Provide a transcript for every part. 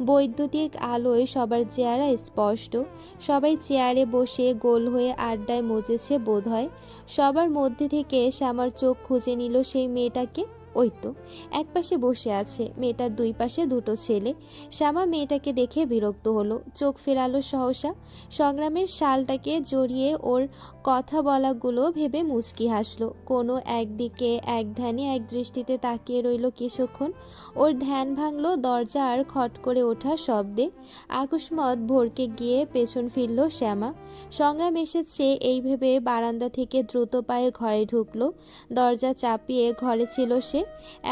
বৈদ্যুতিক আলোয় সবার চেহারা স্পষ্ট। সবাই চেয়ারে বসে গোল হয়ে আড্ডায় মজেছে বোধহয়। সবার মধ্যে থেকে শ্যামার চোখ খুঁজে নিল সেই মেয়েটাকে। ওই তো একপাশে বসে আছে, মেয়েটার দুই পাশে দুটো ছেলে। শ্যামা মেয়েটাকে দেখে বিরক্ত হলো, চোখ ফেরালো সহসা। সংগ্রামের শালটাকে জড়িয়ে ওর কথা বলাগুলো ভেবে মুচকি হাসলো। কোনো একদিকে এক ধ্যানে এক দৃষ্টিতে তাকিয়ে রইল কিছুক্ষণ। ওর ধ্যান ভাঙল দরজার খট করে ওঠা শব্দে। আকস্মাৎ ভরকে গিয়ে পেছন ফিরল শ্যামা। সংগ্রাম এসেছে এই ভেবে বারান্দা থেকে দ্রুত পায়ে ঘরে ঢুকলো। দরজা চাপিয়ে ঘরে ছিল সে।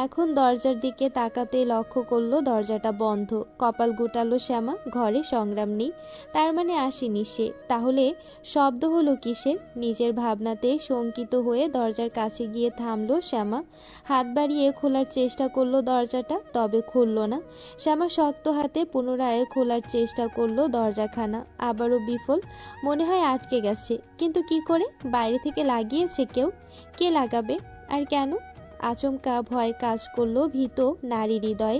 এখন দরজার দিকে তাকাতে লক্ষ্য করলো দরজাটা বন্ধ। কপাল গুটালো শ্যামা, ঘরে সংগ্রাম নেই, তার মানে আসেনি সে। তাহলে শব্দ হলো কিসের? নিজের ভাবনাতে শঙ্কিত হয়ে দরজার কাছে গিয়ে থামলো শ্যামা। হাত বাড়িয়ে খোলার চেষ্টা করলো দরজাটা, তবে খুলল না। শ্যামা শক্ত হাতে পুনরায় খোলার চেষ্টা করলো দরজাখানা, আবারও বিফল। মনে হয় আটকে গেছে, কিন্তু কি করে? বাইরে থেকে লাগিয়েছে কেউ? কে লাগাবে আর কেন? আচমকা ভয় কাজ করলো ভীত নারী হৃদয়ে।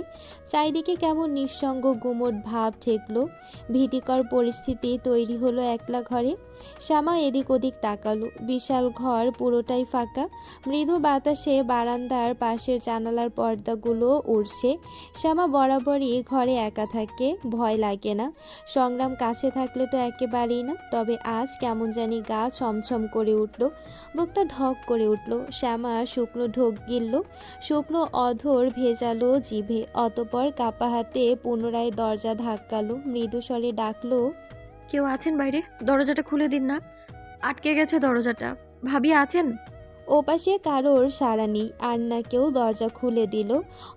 চারিদিকে কেমন নিঃসঙ্গ গুমট ভাব ঠেকলো। ভীতিকর পরিস্থিতি তৈরি হলো একলা ঘরে। শ্যামা এদিক ওদিক তাকালো। বিশাল ঘর পুরোটাই ফাঁকা। মৃদু বাতাসে বারান্দার পাশের জানালার পর্দাগুলো উড়ছে। শ্যামা বরাবরই ঘরে একা থাকে, ভয় লাগে না। সংগ্রাম কাছে থাকলে তো একেবারেই না। তবে আজ কেমন জানি গা ছমছম করে উঠল, বুকটা ধক করে উঠল। শ্যামা শুকনো ঢোক গিলল, শুকনো অধর ভেজালো জিভে। অতপর কাপা হাতে পুনরায় দরজা ধাক্কালো, মৃদু স্বরে ডাকলো, কেউ আছেন বাইরে? দরজাটা খুলে দিন না, আটকে গেছে দরজাটা। ভাবি আছেন? ওপাশে কারোর সাড়া নেই, আর না কেউ দরজা খুলে দিল।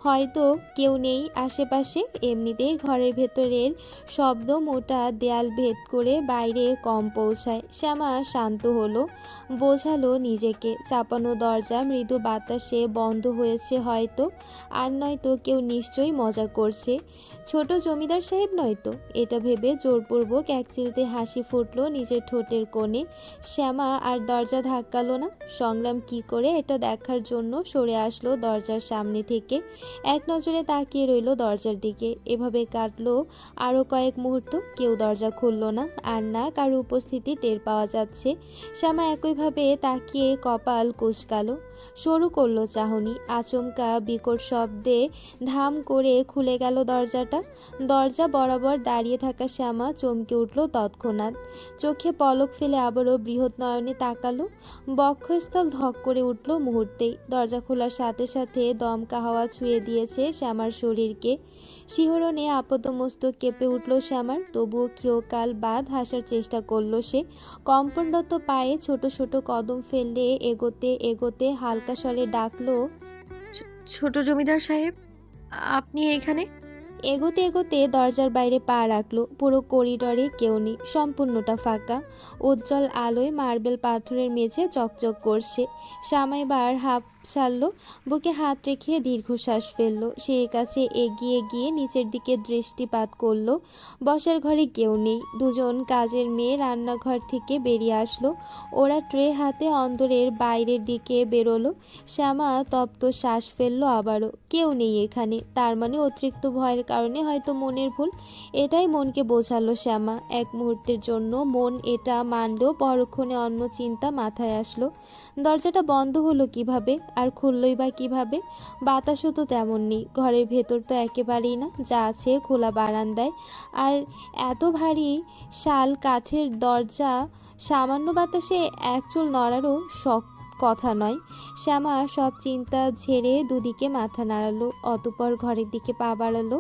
হয়তো কেউ নেই আশেপাশে। এমনিতেই ঘরের ভেতরের শব্দ মোটা দেয়াল ভেদ করে বাইরে কম পৌঁছায়। শ্যামা শান্ত হলো, বোঝালো নিজেকে। চাপানো দরজা মৃদু বাতাসে বন্ধ হয়েছে হয়তো। আর নয়তো কেউ নিশ্চয়ই মজা করছে। ছোট জমিদার সাহেব নয়তো। এটা ভেবে জোরপূর্বক এক চিলতে হাসি ফুটলো নিজের ঠোঁটের কোণে। শ্যামা আর দরজা ধাক্কালো না। সংগ্রাম কি করে এটা দেখার জন্য সরে আসলো দরজার সামনে থেকে। এক নজরে তাকিয়ে রইল দরজার দিকে। এভাবে কাটলো আরও কয়েক মুহূর্ত। কেউ দরজা খুলল না, আর না কারো উপস্থিতি টের পাওয়া যাচ্ছে। শ্যামা একইভাবে তাকিয়ে কপাল কুঁচকালো, শুরু করলো চাহনি। আচমকা বিকট শব্দে ধাম করে খুলে গেল দরজাটা। দরজা বরাবর দাঁড়িয়ে থাকা শ্যামা চমকে উঠল তৎক্ষণাৎ। চোখে পলক ফেলে আবারও বৃহৎ নয়নে তাকালো। বক্ষস্থল ধক করে উঠল মুহূর্তেই। দরজা খোলার সাথে সাথে দমকা হাওয়া ছুঁয়ে দিয়েছে শ্যামার শরীরকে। শিহরণে আপাতমস্তক কেঁপে উঠল শ্যামার। তবুও ক্ষীয়কাল বাদ হাসার চেষ্টা করলো সে। কম্পনরত পায়ে ছোট ছোট কদম ফেললে এগোতে এগোতে হালকা স্বরে ডাকলো, ছোট জমিদার সাহেব, আপনি এখানে? এগোতে এগোতে দরজার বাইরে পা রাখলো। পুরো করিডরে কেউ নেই, সম্পূর্ণটা ফাঁকা। উজ্জ্বল আলোয় মার্বেল পাথরের মেঝে চকচক করছে। সামাইবার হাঁপ ছাড়লো, বুকে হাত রেখে দীর্ঘশ্বাস ফেললো। সিঁড়ির কাছে এগিয়ে গিয়ে নিচের দিকে দৃষ্টিপাত করলো। বসার ঘরে কেউ নেই। দুজন কাজের মেয়ে রান্নাঘর থেকে বেরিয়ে আসলো। ওরা ট্রে হাতে অন্দরের বাইরের দিকে বেরোলো। শ্যামা তপ্ত শ্বাস ফেললো আবারও। কেউ নেই এখানে, তার মানে অতিরিক্ত ভয়ের কারণে হয়তো মনের ভুল। এটাই মনকে বোঝালো শ্যামা। এক মুহূর্তের জন্য মন এটা মানলেও পরক্ষণে অন্য চিন্তা মাথায় আসলো। দরজাটা বন্ধ হলো কিভাবে, আর খুললই বা কিভাবে? বাতাসও তো তেমন নেই। ঘরের ভেতর তো একেবারেই না, যা আছে খোলা বারান্দায়। আর এত ভারী শাল কাঠের দরজা, সামান্য বাতাসে এক চুল নড়ারও কথা নয়। শ্যামা সব চিন্তা ঝেড়ে দুদিকে মাথা নাড়ালো, অতঃপর ঘরের দিকে পা বাড়ালো।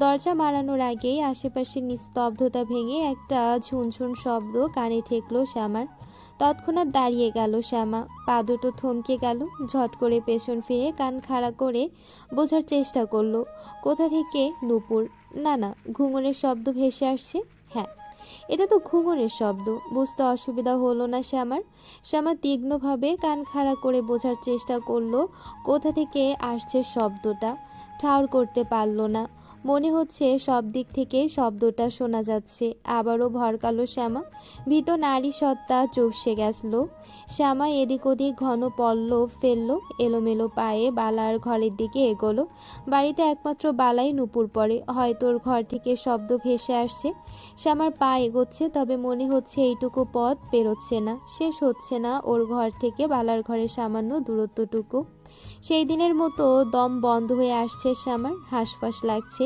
দরজা মারানোর আগেই আশেপাশের নিস্তব্ধতা ভেঙে একটা ঝুনঝুন শব্দ কানে ঠেকলো শ্যামার। তৎক্ষণাৎ দাঁড়িয়ে গেল শ্যামা, পা দুটো থমকে গেল। ঝট করে পেছন ফিরে কান খাড়া করে বোঝার চেষ্টা করলো কোথা থেকে নূপুর। না না, ঘুঙুরের শব্দ ভেসে আসছে। হ্যাঁ, এটা তো ঘুঙুরের শব্দ। বুঝতে অসুবিধা হলো না শ্যামার। শ্যামা তীক্ষ্ণভাবে কান খাড়া করে বোঝার চেষ্টা করলো কোথা থেকে আসছে শব্দটা। ঠাউর করতে পারল না। মনে হচ্ছে সব দিক থেকে শব্দটা শোনা যাচ্ছে। আবারও ভরকালো শ্যামা। ভীত নারী সত্তা চুপসে গেল। শ্যামা এদিক ওদিক ঘন পল্লব ফেলল, এলোমেলো পায়ে বালার ঘরের দিকে এগোলো। বাড়িতে একমাত্র বালাই নুপুর পড়ে, হয়তো ওর ঘর থেকে শব্দ ভেসে আসছে। শ্যামার পা এগোচ্ছে, তবে মনে হচ্ছে এইটুকু পথ পেরোচ্ছে না, শেষ হচ্ছে না ওর ঘর থেকে বালার ঘরের সামান্য দূরত্বটুকু। সেই দিনের মতো দম বন্ধ হয়ে আসছে শ্যামার, হাঁসফাঁস লাগছে,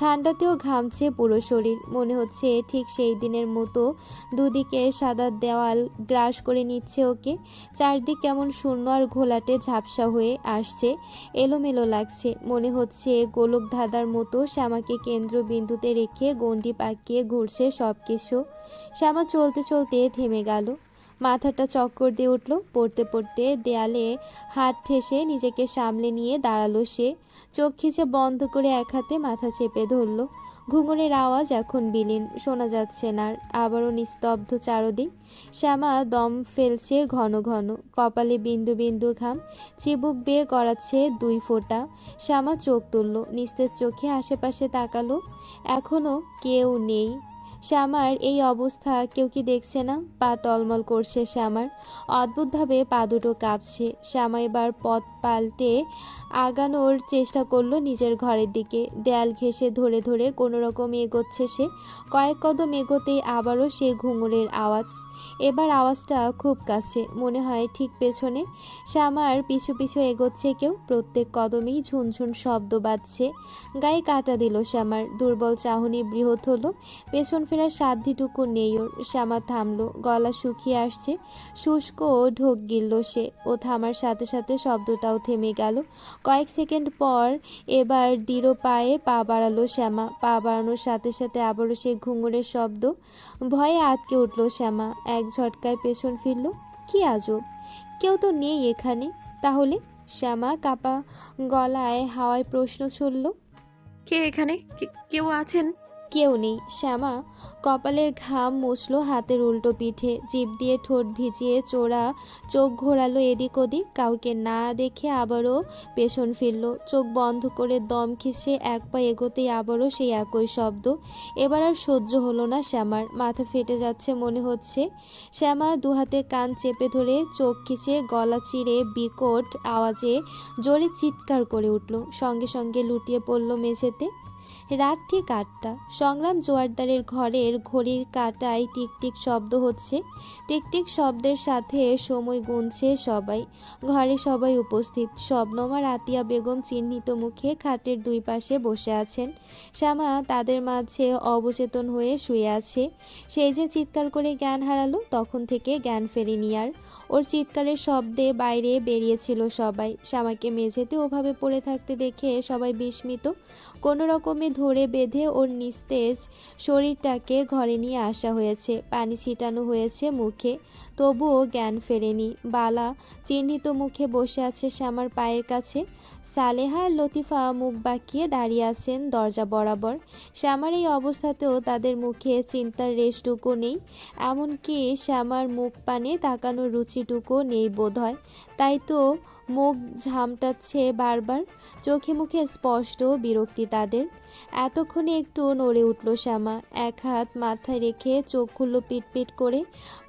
ঠান্ডাতেও ঘামছে পুরো শরীর। মনে হচ্ছে ঠিক সেই দিনের মতো দুদিকের সাদা দেওয়াল গ্রাস করে নিচ্ছে ওকে। চারদিক কেমন শূন্য আর ঘোলাটে ঝাপসা হয়ে আসছে, এলোমেলো লাগছে। মনে হচ্ছে গোলক ধাঁধার মতো শ্যামাকে কেন্দ্রবিন্দুতে রেখে গণ্ডি পাকিয়ে ঘুরছে সব কিছু। শ্যামা চলতে চলতে থেমে গেল, মাথাটা চক্কর দিয়ে উঠল। পড়তে পড়তে দেয়ালে হাত ঠেসে নিজেকে সামলে নিয়ে দাঁড়ালো সে। চোখ খিচে বন্ধ করে এক হাতে মাথা চেপে ধরল। ঘুঙুরের আওয়াজ এখন বিলীন, শোনা যাচ্ছে না আর। আবারও নিস্তব্ধ চারদিক। শ্যামা দম ফেলছে ঘন ঘন, কপালে বিন্দু বিন্দু ঘাম, চিবুক বেয়ে গড়াচ্ছে 2 ফোঁটা। শ্যামা চোখ তুলল, নিস্তেজ চোখে আশেপাশে তাকালো। এখনো কেউ নেই। শ্যামার এই অবস্থা কেউ কি দেখছে না? পা টলমল করছে শ্যামার, অদ্ভুতভাবে পা দুটো কাঁপছে। শ্যামা এবার পথ পাল্টে আগানোর চেষ্টা করলো নিজের ঘরের দিকে। দেয়াল ঘেঁষে ধরে ধরে কোনো রকম এগোচ্ছে সে। কয়েক কদম এগোতেই আবারও সে ঘুঙুরের আওয়াজ। এবার আওয়াজটা খুব কাছে, মনে হয় ঠিক পেছনে। শ্যামার পিছু পিছু এগোচ্ছে কেউ, প্রত্যেক কদমেই ঝুনঝুন শব্দ বাজছে। গায়ে কাটা দিল শ্যামার, দুর্বল চাহনি বৃহৎ হলো। পেছন ফেরার সাধ্যিটুকু নেই ওর। শ্যামা থামলো, গলা শুকিয়ে আসছে, শুষ্ক ঢোক গিলল সে। ও থামার সাথে সাথে শব্দটাও থেমে গেল। কয়েক সেকেন্ড পর এবার দৃঢ় পায়ে পা বাড়ালো শ্যামা। পা বাড়ানোর সাথে সাথে আবারও সে ঘুঙুরের শব্দ। ভয়ে আটকে উঠল শ্যামা, এক ঝটকায় পেছন ফিরল। কি আজব, কেউ তো নেই এখানে। তাহলে? শ্যামা কাপা গলায় হাওয়ায় প্রশ্ন ছুড়ল। কে এখানে? কেউ আছেন? কেউ নেই। শ্যামা কপালের ঘাম মুছল হাতের উল্টো পিঠে, জিভ দিয়ে ঠোঁট ভিজিয়ে চোরা চোখ ঘোরালো এদিক ওদিক। কাউকে না দেখে আবারও পেছন ফিরল। চোখ বন্ধ করে দম খিচে এক পা এগোতেই আবারও সেই একই শব্দ। এবার আর সহ্য হলো না শ্যামার, মাথা ফেটে যাচ্ছে মনে হচ্ছে। শ্যামা দুহাতে কান চেপে ধরে চোখ খিচে গলা চিরে বিকট আওয়াজে জোরে চিৎকার করে উঠল। সঙ্গে সঙ্গে লুটিয়ে পড়ল মেঝেতে। রাত ঠিক 8টা। সংগ্রাম জোয়ারদারের ঘরের ঘড়ির কাঁটায় টিকটিক শব্দ হচ্ছে। টিকটিক শব্দের সাথে সময় গুনছে সবাই। ঘরে সবাই উপস্থিত। শবনম আর আতিয়া বেগম চিহ্নিত মুখে খাটের 2 পাশে বসে আছেন। শ্যামা তাদের মাঝে অবচেতন হয়ে শুয়ে আছে। সেই যে চিৎকার করে জ্ঞান হারালো, তখন থেকে জ্ঞান ফেরেনি আর। ওর চিৎকারের শব্দে বাইরে বেরিয়েছিল সবাই। শ্যামাকে মেঝেতে ওভাবে পড়ে থাকতে দেখে সবাই বিস্মিত। কোনো রকমে ধরে বেঁধে ওর নিস্তেজ শরীরটাকে ঘরে নিয়ে আসা হয়েছে, পানি ছিটানো হয়েছে মুখে, তবুও জ্ঞান ফেরেনি। বালা চিহ্নিত মুখে বসে আছে শ্যামার পায়ের কাছে। সালেহা আর লতিফা মুখ বাঁকিয়ে দাঁড়িয়ে আছেন দরজা বরাবর। শ্যামার এই অবস্থাতেও তাদের মুখে চিন্তার রেশটুকু নেই, এমনকি শ্যামার মুখ পানে তাকানোর রুচিটুকু নেই বোধহয়। তাই তো মুখ ঝামটাচ্ছে বারবার, চোখে মুখে স্পষ্ট বিরক্তি তাদের। এতক্ষণে একটু নড়ে উঠল শ্যামা, এক হাত মাথায় রেখে চোখ খুলল পিটপিট করে।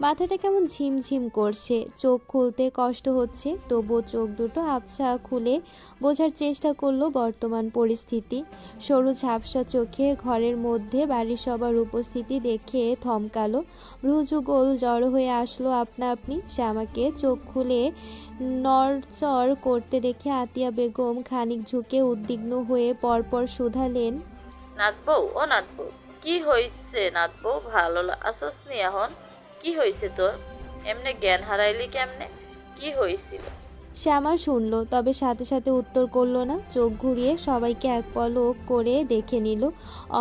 মাথাটা কেমন ঝিমঝিম করছে, চোখ খুলতে কষ্ট হচ্ছে, তবুও চোখ দুটো আবছা খুলে বোঝার চেষ্টা করলো বর্তমান পরিস্থিতি। সরু ঝাপসা চোখে ঘরের মধ্যে বাড়ির সবার উপস্থিতি দেখে থমকালো, ভ্রুযুগল জড়ো হয়ে আসলো আপনা আপনি। শ্যামাকে চোখ খুলে নড়চড় করতে দেখে আতিয়া বেগম খানিক ঝুঁকে উদ্বিগ্ন হয়ে পরপর শুধালেন, নাথবউ, ও নাথবউ, কি হইছে নাথবউ? ভালো আসস নি এখন? কি হইছে তোর? এমনে জ্ঞান হারাইলি কেমনে? কি হইছিল? শ্যামা শুনল, তবে সাথে সাথে উত্তর করল না। চোখ ঘুরিয়ে সবাইকে এক পলক করে দেখে নিল,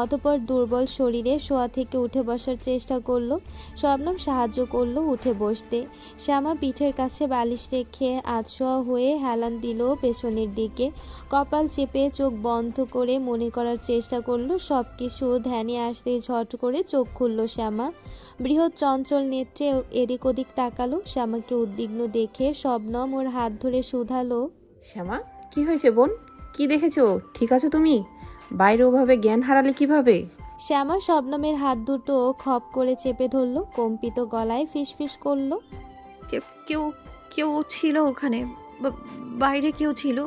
অতঃপর দুর্বল শরীরে শোয়া থেকে উঠে বসার চেষ্টা করলো। শবনম সাহায্য করলো উঠে বসতে। শ্যামা পিঠের কাছে বালিশ রেখে আধশোয়া হয়ে হেলান দিল পেছনের দিকে। কপাল চেপে চোখ বন্ধ করে মনে করার চেষ্টা করলো। সব কিছু ধ্যানে আসতেই ঝট করে চোখ খুলল শ্যামা। বৃহৎ চঞ্চল নেত্রে এদিক ওদিক তাকালো। শ্যামাকে উদ্বিগ্ন দেখে শবনম ওর হাত ধরে শুধালো, শ্যামা, কি হয়েছে বোন? কি দেখেছো? ঠিক আছো তুমি? বাইরে ওভাবে জ্ঞান হারালে কিভাবে? শ্যামা শবনমের হাত দুটো খপ করে চেপে ধরলো, কম্পিত গলায় ফিসফিস করলো। কেউ কেউ কেউ ছিল ওখানে, বা- বাইরে কেউ ছিল।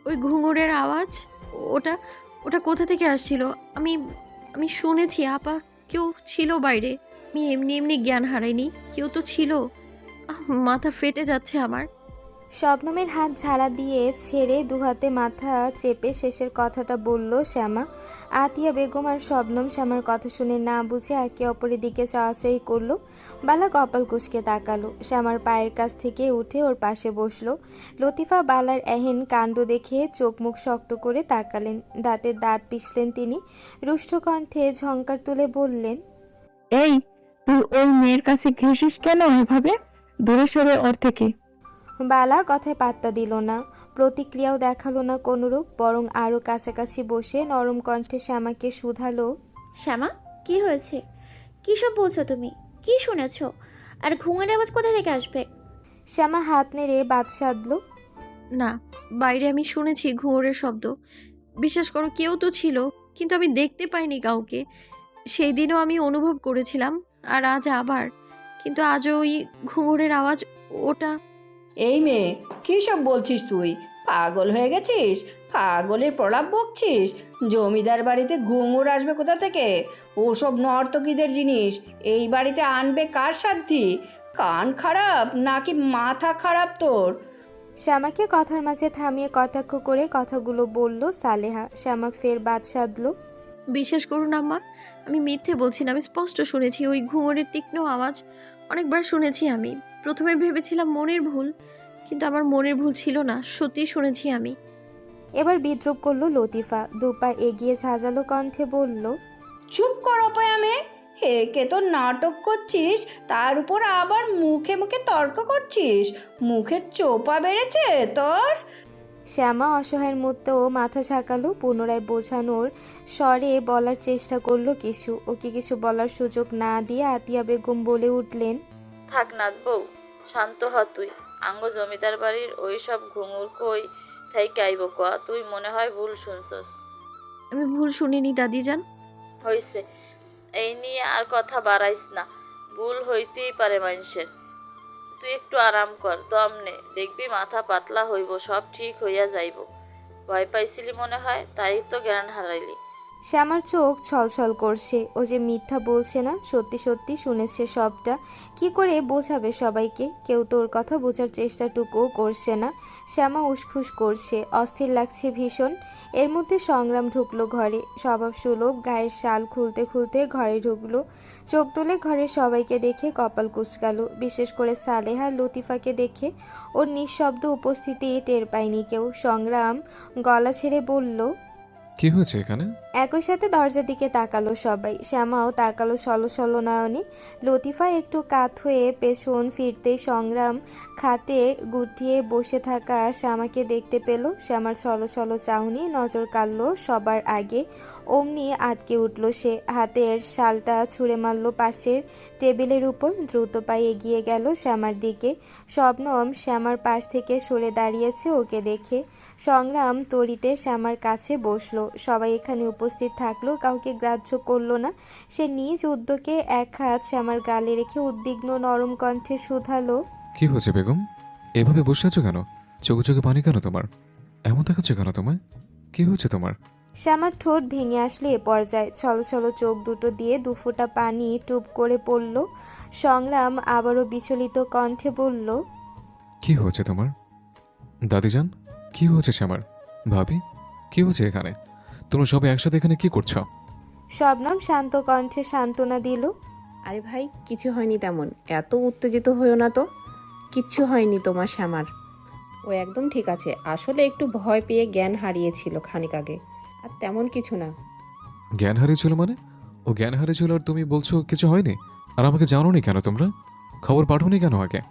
ওই ঘুঙুরের আওয়াজ, ওটা ওটা কোথা থেকে আসছিল? আমি আমি শুনেছি আপা, কেউ ছিল বাইরে। আমি এমনি এমনি জ্ঞান হারাইনি, কেউ তো ছিল। মাথা ফেটে যাচ্ছে আমার। শবনমের হাত ঝাড়া দিয়ে ছেড়ে দুহাতে মাথা চেপে শেষের কথাটা বলল শ্যামা। আতিয়া বেগম আর শবনম শ্যামার কথা শুনে না বুঝে একে অপরের দিকে চাওয়াচাই করলো। বালা কপাল কুঁচকে তাকালো, শ্যামার পায়ের কাছ থেকে উঠে ওর পাশে বসলো। লতিফা বালার এহেন কাণ্ড দেখে চোখ মুখ শক্ত করে তাকালেন, দাঁতের দাঁত পিষলেন তিনি। রুষ্ট কণ্ঠে ঝংকার তুলে বললেন, এই, তুই ওই মেয়ের কাছে ঘেঁষিস কেন এভাবে? দূরে সরে ওর থেকে। বালা কথায় পাত্তা দিল না, প্রতিক্রিয়াও দেখালো না কোনোরূপ, বরং আরও কাছাকাছি বসে নরম কণ্ঠে শ্যামাকে শুধালো, শ্যামা, কি হয়েছে? কী সব বলছো তুমি? কি শুনেছ? আর ঘুমের আওয়াজ কোথা থেকে আসবে? শ্যামা হাত নেড়ে বাদ সাধল। না, বাইরে আমি শুনেছি ঘুঙুরের শব্দ। বিশ্বাস করো, কেউ তো ছিল, কিন্তু আমি দেখতে পাইনি কাউকে। সেই দিনও আমি অনুভব করেছিলাম, আর আজ আবার। কিন্তু আজও ওই ঘুঙুরের আওয়াজ, ওটা। এই মেয়ে, কী সব বলছিস তুই? পাগল হয়ে গেছিস? পাগলের প্রলাপ বকছিস? জমিদার বাড়িতে ঘুঙুর আসবে কোথা থেকে? ওসব নর্তকীদের জিনিস এই বাড়িতে আনবে কার সাধ্যি? কান খারাপ নাকি মাথা খারাপ তোর? শ্যামাকে কথার মাঝে থামিয়ে কটাক্ষ করে কথাগুলো বলল সালেহা। শ্যামা ফের বাদ সাধল। বিশ্বাস করুন আম্মা, আমি মিথ্যে বলছি না, আমি স্পষ্ট শুনেছি ওই ঘুঙুরের তীক্ষ্ণ আওয়াজ। অনেকবার শুনেছি আমি। প্রথমে ভেবেছিলাম মনের ভুল, কিন্তু আমার মনের ভুল ছিল না, সত্যি শুনেছি আমি। এবার বিদ্রুপ করলো লতিফা, দুপা এগিয়ে ঝাঁঝালো কণ্ঠে বলল, চুপ কর অপয়া মেয়ে। একে তো নাটক করছিস, তার উপর আবার মুখে মুখে তর্ক করছিস। মুখের চোপা বেড়েছে তোর? শ্যামা অসহায়ের মধ্যেও মাথা ঝাঁকালো, পুনরায় বোঝানোর স্বরে বলার চেষ্টা করলো কিছু। ওকে কিছু বলার সুযোগ না দিয়ে আতিয়া বেগম বলে উঠলেন, থাক নাথ বউ, শান্ত হ তুই। আঙ্গ জমিদার বাড়ির ওই সব ঘুঙুর কই থাইকে আইব কয়া? তুই মনে হয় ভুল শুনছস। আমি ভুল শুনিনি দাদিজান। হইছে, এই নিয়ে আর কথা বাড়াইস না। ভুল হইতেই পারে মানুষের। তুই একটু আরাম কর, দম নে, দেখবি মাথা পাতলা হইব, সব ঠিক হইয়া যাইব। ভয় পাইছিলি মনে হয়, তাই তো জ্ঞান হারাইলি। শ্যামার চোখ ছলছল করছে। ও যে মিথ্যা বলছে না, সত্যি সত্যি শুনেছে সবটা। কি করে বোঝাবে সবাইকে? কেউ তোর কথা বোঝার চেষ্টাটুকুও করছে না। শ্যামা উসখুস করছে, অস্থির লাগছে ভীষণ। এর মধ্যে সংগ্রাম ঢুকলো ঘরে, স্বভাব সুলভ গায়ের শাল খুলতে খুলতে ঘরে ঢুকলো। চোখ তুলে ঘরের সবাইকে দেখে কপাল কুঁচকালো, বিশেষ করে সালেহা লতিফাকে দেখে। ওর নিঃশব্দ উপস্থিতি টের পায়নি কেউ। সংগ্রাম গলা ছেড়ে বলল, কি হয়েছে এখানে? একই সাথে দরজার দিকে তাকালো সবাই। শ্যামাও তাকালো সলো নয়নে। লতিফা একটু কাত হয়ে পেছন ফিরতে সংগ্রাম খাটে গুটিয়ে বসে থাকা শ্যামাকে দেখতে পেল। শ্যামার সলো চাহনি নজর কাড়ল সবার আগে। অমনি আটকে উঠল সে, হাতের শালটা ছুঁড়ে মারল পাশের টেবিলের উপর। দ্রুত পায়ে এগিয়ে গেল শ্যামার দিকে। শবনম শ্যামার পাশ থেকে সরে দাঁড়িয়েছে ওকে দেখে। সংগ্রাম তড়িতে শ্যামার কাছে বসলো। সবাই এখানে উপস্থিত থাকলেও কাউকে গ্রাহ্য করলো না। সে নিজ উদ্যোগে এক হাত শ্যামার গালে রেখে উদ্বিগ্ন নরম কণ্ঠে শুধালো, কি হয়েছে বেগম? এভাবে বসে আছো কেন? চোখে চোখে পানি কেন তোমার? এমন দেখাচ্ছে কেন তোমায়? কি হয়েছে তোমার? শ্যামার ঠোঁট ভেঙে আসলো এ পর্যায়ে। ছলো চোখ দুটো দিয়ে দুফোঁটা পানি টুপ করে পড়ল। সংগ্রাম আবারও বিচলিত কণ্ঠে বলল, কি হয়েছে তোমার? দাদিজান, কি হয়েছে শ্যামার? ভাবি, কি হয়েছে এখানে? তোমরা সবাই একসাথে এখানে কি করছো? শবনম শান্ত কণ্ঠে সান্ত্বনা দিল, আরে ভাই, কিছু হয়নি তেমন, এত উত্তেজিত হইও না তো। কিচ্ছু হয়নি তোমার শ্যামার, ও একদম ঠিক আছে। আসলে একটু ভয় পেয়ে জ্ঞান হারিয়েছিল খানিক আগে, আর তেমন কিছু না। জ্ঞান হারিয়েছিল মানে? ও জ্ঞান হারিয়েছিল আর তুমি বলছো কিছু হয়নি? আর আমাকে জানোনি কেন তোমরা? খবর পাঠোনি কেন আগে?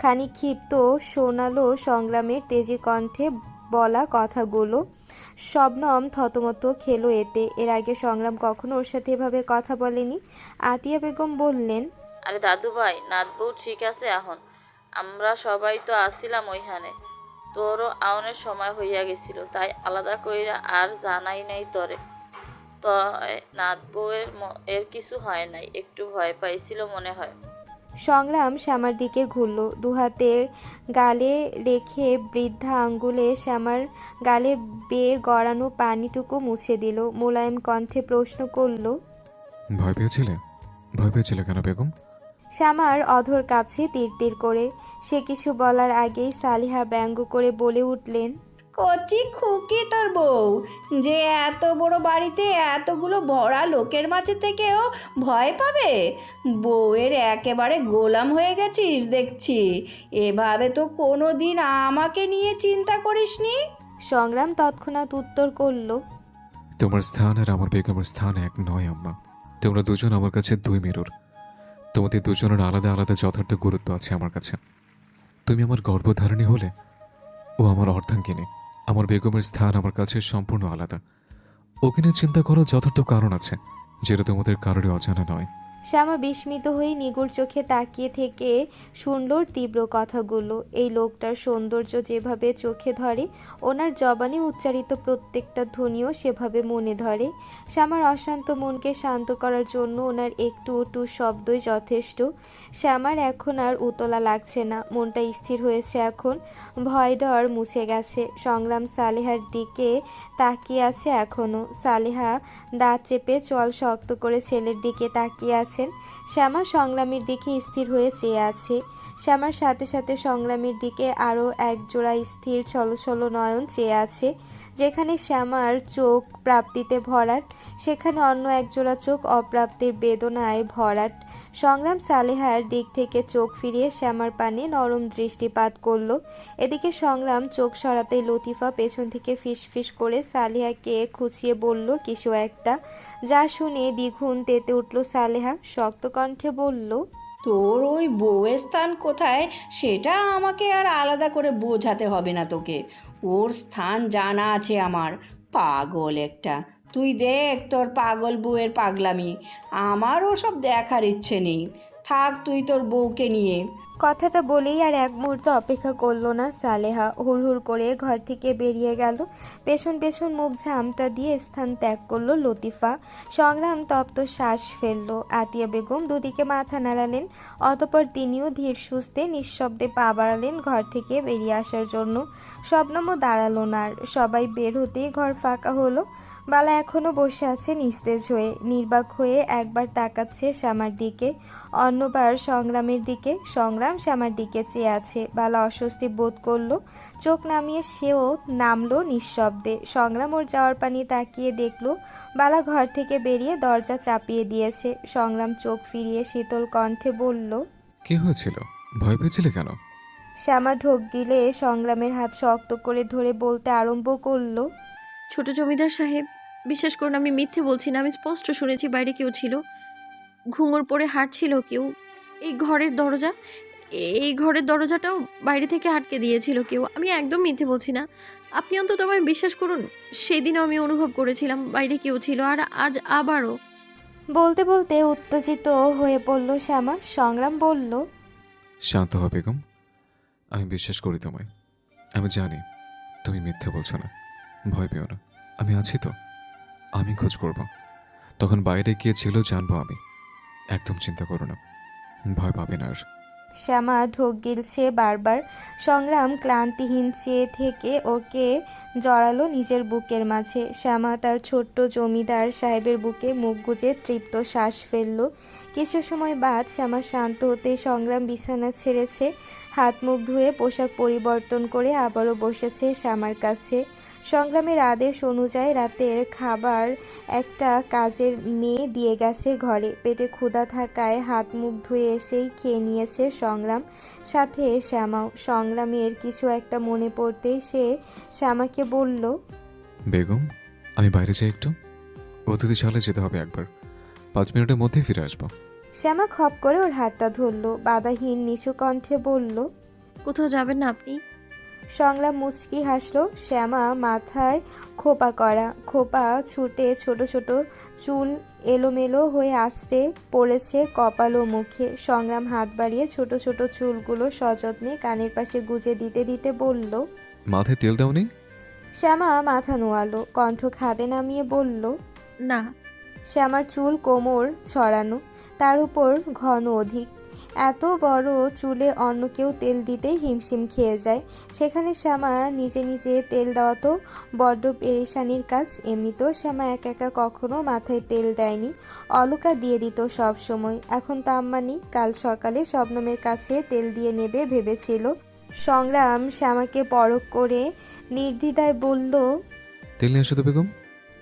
খানিক ক্ষিপ্ত শোনালো সংগ্রামের তেজি কণ্ঠে বলা কথাগুলো। শবনম থতমত খেলো এতে। এর আগে সংগ্রাম কখনো ওর সাথে এভাবে কথা বলেনি। আতিয়া বেগম বললেন, আরে দাদু ভাই, নাথ বউ ঠিক আছে এখন? আমরা সবাই তো আসছিলাম ওইখানে। তোরও আউনের সময় হইয়া গেছিল, তাই আলাদা কইরা আর জানাই নাই তরে। তয় নাত বউয়ের এর কিছু হয় নাই, একটু ভয় পাইছিল মনে হয়। সংগ্রাম শ্যামার দিকে ঘুরল, দুহাতে গালে রেখে বৃদ্ধা আঙ্গুলে শ্যামার গালে বেয়ে গড়ানো পানিটুকু মুছে দিল। মোলায়েম কণ্ঠে প্রশ্ন করল, ভয় পেয়েছিলে? ভয় পেয়েছিলে কেন বেগম? শ্যামার অধর কাঁপছে তীর করে। সে কিছু বলার আগেই সালিহা ব্যঙ্গ করে বলে উঠলেন, কচি খুকি তোর বউ, যে এত বড় বাড়িতে এতগুলো ভরা লোকের মাঝে থেকেও ভয় পাবে। বউয়ের একেবারে গোলাম হয়ে গেছিস দেখছি। এভাবে তো কোনো দিন আমাকে নিয়ে চিন্তা করিসনি। সংগ্রাম তৎক্ষণাৎ উত্তর করল, তোমার স্থান আর আমার বেগমের স্থান এক নয় আম্মা। তোমরা দুজন আমার কাছে দুই মেরুর। তোমাদের দুজনের আলাদা আলাদা যথার্থ গুরুত্ব আছে আমার কাছে। তুমি আমার গর্ভধারিণী হলে ও আমার অর্ধাঙ্গিনী। আমার বেগমের স্থান আমার কাছে সম্পূর্ণ আলাদা। ওকে নিয়ে চিন্তা করার যথার্থ কারণ আছে, যেটা তোমাদের কারোরই অজানা নয়। শ্যামা বিস্মিত হয়ে নিগুড় চোখে তাকিয়ে থেকে শুনল তীব্র কথাগুলো। এই লোকটার সৌন্দর্য যেভাবে চোখে ধরে, ওনার জবানে উচ্চারিত প্রত্যেকটা ধ্বনিও সেভাবে মনে ধরে। শ্যামার অশান্ত মনকে শান্ত করার জন্য ওনার একটু একটু শব্দই যথেষ্ট। শ্যামার এখন আর উতলা লাগছে না, মনটা স্থির হয়েছে এখন। ভয় ডর মুছে গেছে। সংগ্রাম সালেহার দিকে তাকিয়ে আছে এখনও। সালেহা দাঁত চেপে চল শক্ত করে ছেলের দিকে তাকিয়ে আছে। শ্যামা সংগ্রামের দিকে স্থির হয়ে চেয়ে আছে। শ্যামার সাথে সাথে সংগ্রামের দিকে আরও একজোড়া স্থির ছলছল নয়ন চেয়ে আছে। যেখানে শ্যামার চোখ প্রাপ্তিতে ভরাট, সেখানে অন্য একজোড়া চোখ অপ্রাপ্তির বেদনায় ভরাট। সংগ্রাম সালেহার দিক থেকে চোখ ফিরিয়ে শ্যামার পানে নরম দৃষ্টিপাত করল। এদিকে সংগ্রাম চোখ সরাতেই লতিফা পেছন থেকে ফিসফিস করে সালেহাকে খুঁচিয়ে বলল কিছু একটা, যা শুনে দ্বিগুণ তেতে উঠল সালেহা। শক্ত কণ্ঠে বলল, তোর ওই বউয়ের স্থান কোথায় সেটা আমাকে আর আলাদা করে বোঝাতে হবে না তোকে। ওর স্থান জানা আছে আমার। পাগল একটা। তুই দেখ তোর পাগল বউয়ের পাগলামি। আমার ওসব দেখার ইচ্ছে নেই। থাক তুই তোর বউকে নিয়ে। কথাটা বলেই আর এক মুহূর্ত অপেক্ষা করলো না সালেহা, হুড়হুড় করে ঘর থেকে বেরিয়ে গেল। পেছন পেছন মুখ ঝামটা দিয়ে স্থান ত্যাগ করলো লতিফা। সংগ্রাম তপ্ত শ্বাস ফেলল। আতিয়া বেগম দুদিকে মাথা নাড়ালেন, অতপর তিনিও ধীর সুস্থে নিঃশব্দে পা বাড়ালেন ঘর থেকে বেরিয়ে আসার জন্য। শবনমও দাঁড়ালো না আর। সবাই বের হতেই ঘর ফাঁকা হলো। বালা এখনও বসে আছে নিস্তেজ হয়ে, নির্বাক হয়ে একবার তাকাচ্ছে শ্যামার দিকে, অন্যবার সংগ্রামের দিকে। সংগ্রাম শ্যামার দিকে চেয়ে আছে। বালা অস্বস্তি বোধ করলো, চোখ নামিয়ে সেও নামলো নিঃশব্দে। সংগ্রাম ওর যাওয়ার পানি তাকিয়ে দেখলো বালা ঘর থেকে বেরিয়ে দরজা চাপিয়ে দিয়েছে। সংগ্রাম চোখ ফিরিয়ে শীতল কণ্ঠে বলল, কি হয়েছিল? ভয় পেয়েছিলে কেন? শ্যামা ঢোক গিলে সংগ্রামের হাত শক্ত করে ধরে বলতে আরম্ভ করলো, ছোট জমিদার সাহেব, বিশ্বাস করুন আমি মিথ্যে বলছি না। আমি স্পষ্ট শুনেছি বাইরে কেউ ছিল, ঘুঙুর পরে হাঁটছিল কেউ। এই ঘরের দরজাটাও বাইরে থেকে আটকে দিয়েছিল কেউ। আমি একদম মিথ্যে বলছি না, আপনি অন্তত আমায় বিশ্বাস করুন। সেদিনও আমি অনুভব করেছিলাম বাইরে কেউ ছিল, আর আজ আবারও। বলতে বলতে উত্তেজিত হয়ে পড়ল শ্যামা। সংগ্রাম বলল, শান্ত হও বেগম, আমি বিশ্বাস করি তোমায়। আমি জানি তুমি মিথ্যে বলছো না। ভয় পেও না, আমি আছি তো। আমি খোঁজ করব, তখন বাইরে গিয়ে ছিল জানবো আমি। একদম চিন্তা করো না, ভয় পাবে না আর। শ্যামা ঢোক গিলছে বারবার। সংগ্রাম ক্লান্তিহীন চেয়ে থেকে ওকে জড়ালো নিজের বুকের মাঝে। শ্যামা তার ছোট্ট জমিদার সাহেবের বুকে মুখ গুজে তৃপ্ত শ্বাস ফেলল। কিছু সময় বাদ শ্যামা শান্ত হতে সংগ্রাম বিছানা ছেড়েছে, হাত মুখ ধুয়ে পোশাক পরিবর্তন করে আবারও বসেছে শ্যামার কাছে। সংগ্রামের আদেশ অনুযায়ী রাতের খাবার একটা কাজের মেয়ে দিয়ে গেছে ঘরে। পেটে ক্ষুধা থাকায় হাত মুখ ধুয়ে এসেই খেয়ে নিয়েছে সংগ্রাম, সাথে শ্যামাও। সংগ্রামের কিছু একটা মনে পড়তেই সে শ্যামাকে বলল, বেগম, আমি বাইরে যাই একটু। অতিথিশালে যেতে হবে একবার, 5 মিনিটের মধ্যেই ফিরে আসবো। শ্যামা খপ করে ওর হাতটা ধরল, বাধাহীন নিচু কণ্ঠে বলল, কোথাও যাবেন না আপনি? সংগ্রাম মুচকি হাসল। শ্যামা মাথায় খোপা করা, খোপা ছুটে ছোট ছোট চুল এলোমেলো হয়ে আছড়ে পড়েছে কপাল ও মুখে। সংগ্রাম হাত বাড়িয়ে ছোট ছোট চুলগুলো সযত্নে কানের পাশে গুজে দিতে দিতে বলল, মাথায় তেল দাওনি? শ্যামা মাথা নোয়ালো, কণ্ঠ খাদে নামিয়ে বলল, না। শ্যামার চুল কোমর ছড়ানো, তার উপর ঘন অধিক। এত বড় চুলে অন্য কেউ তেল দিতেই হিমশিম খেয়ে যায়, সেখানে শ্যামা নিজে নিজে তেল দেওয়া তো বড্ড পেরেশানির কাজ। এমনিতেও শ্যামা একা একা কখনো মাথায় তেল দেয়নি, অলকা দিয়ে দিত সব সময়। এখন তা আম্মানি কাল সকালে শবনমের কাছে তেল দিয়ে নেবে ভেবেছিল। সংগ্রাম শ্যামাকে পরখ করে নির্দ্বিধায় বলল, তেল নিয়ে আসো তো বেগম।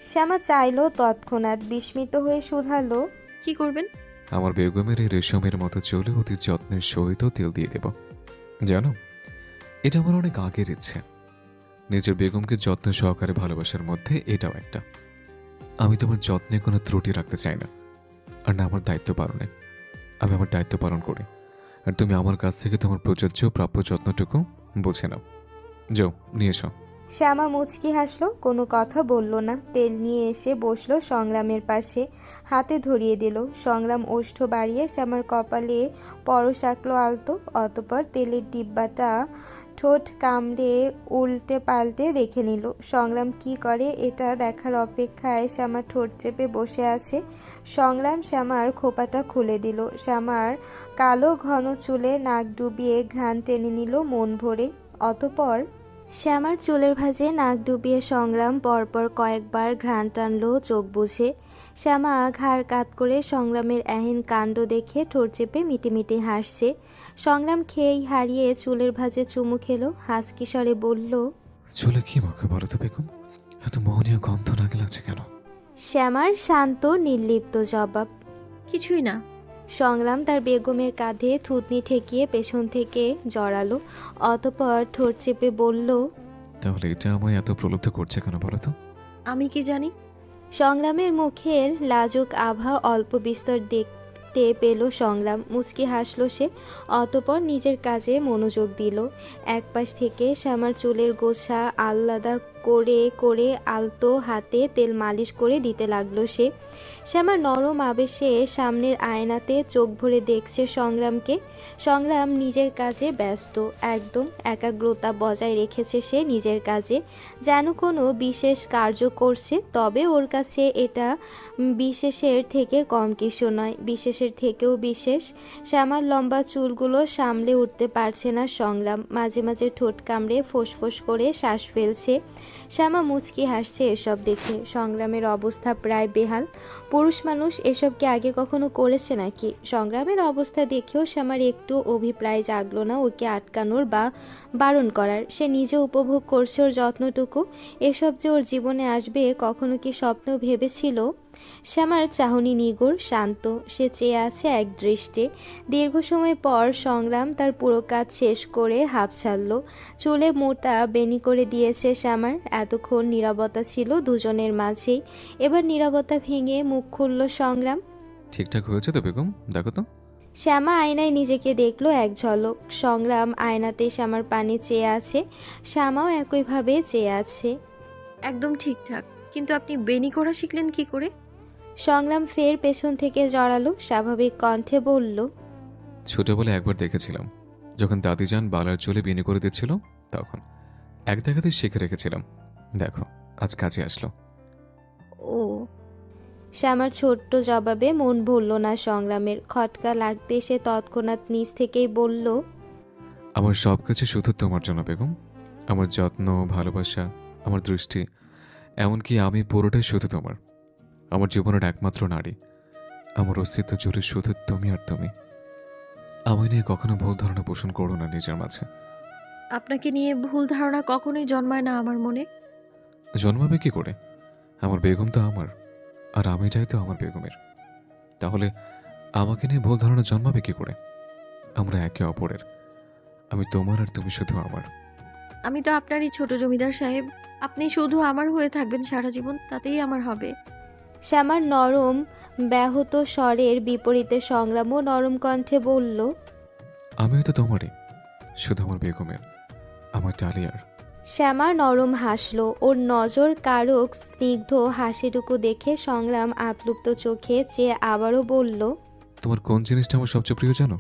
শ্যামা চাইল, তৎক্ষণাৎ বিস্মিত হয়ে শুধালো, কি করবেন? আমার বেগমের এই রেশমের মতো চলে অতি যত্নের সহিত তেল দিয়ে দেব। জানো, এটা আমার অনেক আগের ইচ্ছে। নিজের বেগমকে যত্ন সহকারে ভালোবাসার মধ্যে এটাও একটা। আমি তোমার যত্নে কোনো ত্রুটি রাখতে চাই না, আর না আমার দায়িত্ব পালনে। আমি আমার দায়িত্ব পালন করি, আর তুমি আমার কাছ থেকে তোমার প্রযোজ্য প্রাপ্য যত্নটুকু বুঝে নাও। যাও, নিয়ে এসো। শ্যামা মুচকি হাসলো, কোনো কথা বলল না। তেল নিয়ে এসে বসলো সংগ্রামের পাশে, হাতে ধরিয়ে দিল। সংগ্রাম ওষ্ঠ বাড়িয়ে শ্যামার কপালে পরশ আঁকলো আলতো, অতপর তেলের ডিব্বাটা ঠোঁট কামড়ে উল্টে পাল্টে দেখে নিল। সংগ্রাম কি করে এটা দেখার অপেক্ষায় শ্যামা ঠোঁট চেপে বসে আছে। সংগ্রাম শ্যামার খোপাটা খুলে দিল। শ্যামার কালো ঘন চুলে নাক ডুবিয়ে ঘ্রাণ টেনে নিল মন ভরে। অতপর শ্যামার চুলের ভাঁজে নাক ডুবিয়ে সংগ্রাম পরপর কয়েকবার ঘ্রাণ টানল চোখ বুজে। শ্যামা ঘাড় কাত করে সংগ্রামের এহেন কাণ্ড দেখে ঠোঁট চেপে মিটিমিটি হাসছে। সংগ্রাম খেয়েই হারিয়ে চুলের ভাঁজে চুমু খেলো, হাসকি স্বরে বলল, চুলে কি মাখো বলো তো বেগম? এত মোহনীয় গন্ধ নাকে লাগছে কেন? শ্যামার শান্ত নির্লিপ্ত জবাব, কিছুই না। সংগ্রাম তার বেগমের কাঁধে থুতনি ঠেকিয়ে পেছন থেকে জড়ালো, অতপর ঠোঁট চেপে বলল, তাহলে এটা আমায় এত প্রলুব্ধ করছে কেন বলো তো? আমি কি জানি? সংগ্রামের মুখের লাজুক আভা অল্প বিস্তর দেখতে পেল সংগ্রাম। মুচকি হাসলো সে, অতপর নিজের কাজে মনোযোগ দিল। একপাশ থেকে শ্যামার চুলের গোছা আলাদা করে করে আলতো হাতে তেল মালিশ করে দিতে লাগলো সে। শ্যামার নরম আবেশে সামনের আয়নাতে চোখ ভরে দেখছে সংগ্রামকে। সংগ্রাম নিজের কাজে ব্যস্ত, একদম একাগ্রতা বজায় রেখেছে সে নিজের কাজে, যেন কোনো বিশেষ কার্য করছে। তবে ওর কাছে এটা বিশেষের থেকে কম কিছু নয়, বিশেষের থেকেও বিশেষ। শ্যামার লম্বা চুলগুলো সামলে উঠতে পারছে না সংগ্রাম, মাঝে মাঝে ঠোঁট কামড়ে ফোঁস করে শ্বাস ফেলছে। শ্যামা মুচকি হাসছে এসব দেখে। সংগ্রামের অবস্থা প্রায় বেহাল। পুরুষ মানুষ এসবকে আগে কখনো করেছে নাকি? সংগ্রামের অবস্থা দেখেও শ্যামার একটু অভিপ্রায় জাগলো না ওকে আটকানোর বা বারণ করার। সে নিজে উপভোগ করছে ওর যত্নটুকু। এসব যে ওর জীবনে আসবে কখনো কি স্বপ্ন ভেবেছিল? শ্যামার চাহনি নিগুড়, শান্ত। সে চেয়ে আছে এক দৃষ্টে। দীর্ঘ সময় পর সংগ্রাম তার পুরো কাজ শেষ করে হাঁপ ছাড়ল। চুলে মোটা বেনি করে দিয়েছে শ্যামার। এতক্ষণ নীরবতা ছিল দুজনের মাঝেই, এবার নীরবতা ভেঙে মুখ খুলল সংগ্রাম। ঠিকঠাক হয়েছে তো বেগম? দেখো তো। শ্যামা আয়নায় নিজেকে দেখলো এক ঝলক। সংগ্রাম আয়নাতে শ্যামার পানে চেয়ে আছে, শ্যামাও একইভাবে চেয়ে আছে। একদম ঠিকঠাক, কিন্তু আপনি বেনি করা শিখলেন কি করে? সংগ্রাম ফের পেছন থেকে জড়ালো, স্বাভাবিক কণ্ঠে বলল, ছোটবেলায় একবার দেখেছিলাম, যখন দাদিজান বালার চুলে বিনি করে দিচ্ছিল, তখন এক দেখাতে শিখে রেখেছিলাম। দেখো, আজ কাজে আসলো। ও। শ্যামার ছোট্ট জবাবে মন ভরল না সংগ্রামের। খটকা লাগতে সে তৎক্ষণাৎ নিজ থেকেই বলল, আমার সব কিছু শুধু তোমার জন্য বেগম। আমার যত্ন, ভালোবাসা, আমার দৃষ্টি, এমনকি আমি পুরোটাই শুধু তোমার। আমার জীবনের একমাত্র নারী। আমার অস্তিত্ব জুড়ে শুধু তুমি আর তুমি। আমি নিয়ে কখনো ভুল ধারণা পোষণ করো না নিজের মাঝে। আপনাকে নিয়ে ভুল ধারণা কখনোই জন্মায় না আমার মনে। জন্মাবে কি করে? আমার বেগম তো আমার, আর আমিটাই তো আমার বেগমের। তাহলে আমাকে নিয়ে ভুল ধারণা জন্মাবে কি করে? আমরা একে অপরের। আমি তোমার আর তুমি শুধু আমার। আমি তো আপনারই ছোট জমিদার সাহেব। আপনি শুধু আমার হয়ে থাকবেন সারা জীবন, তাতেই আমার হবে। শ্যামার নরম ব্যাহত স্বরের বিপরীতে সংগ্রামও নরম কণ্ঠে বলল, আমিও তো তোমারই, শুধু আমার বেগমের, আমার ডালিয়ার। শ্যামা নরম হাসলো। ওর নজর কারক স্নিগ্ধ হাসিটুকু দেখে সংগ্রাম আপ্লুপ্ত চোখে চেয়ে আবারও বলল, তোমার কোন জিনিসটা আমার সবচেয়ে প্রিয় জানো?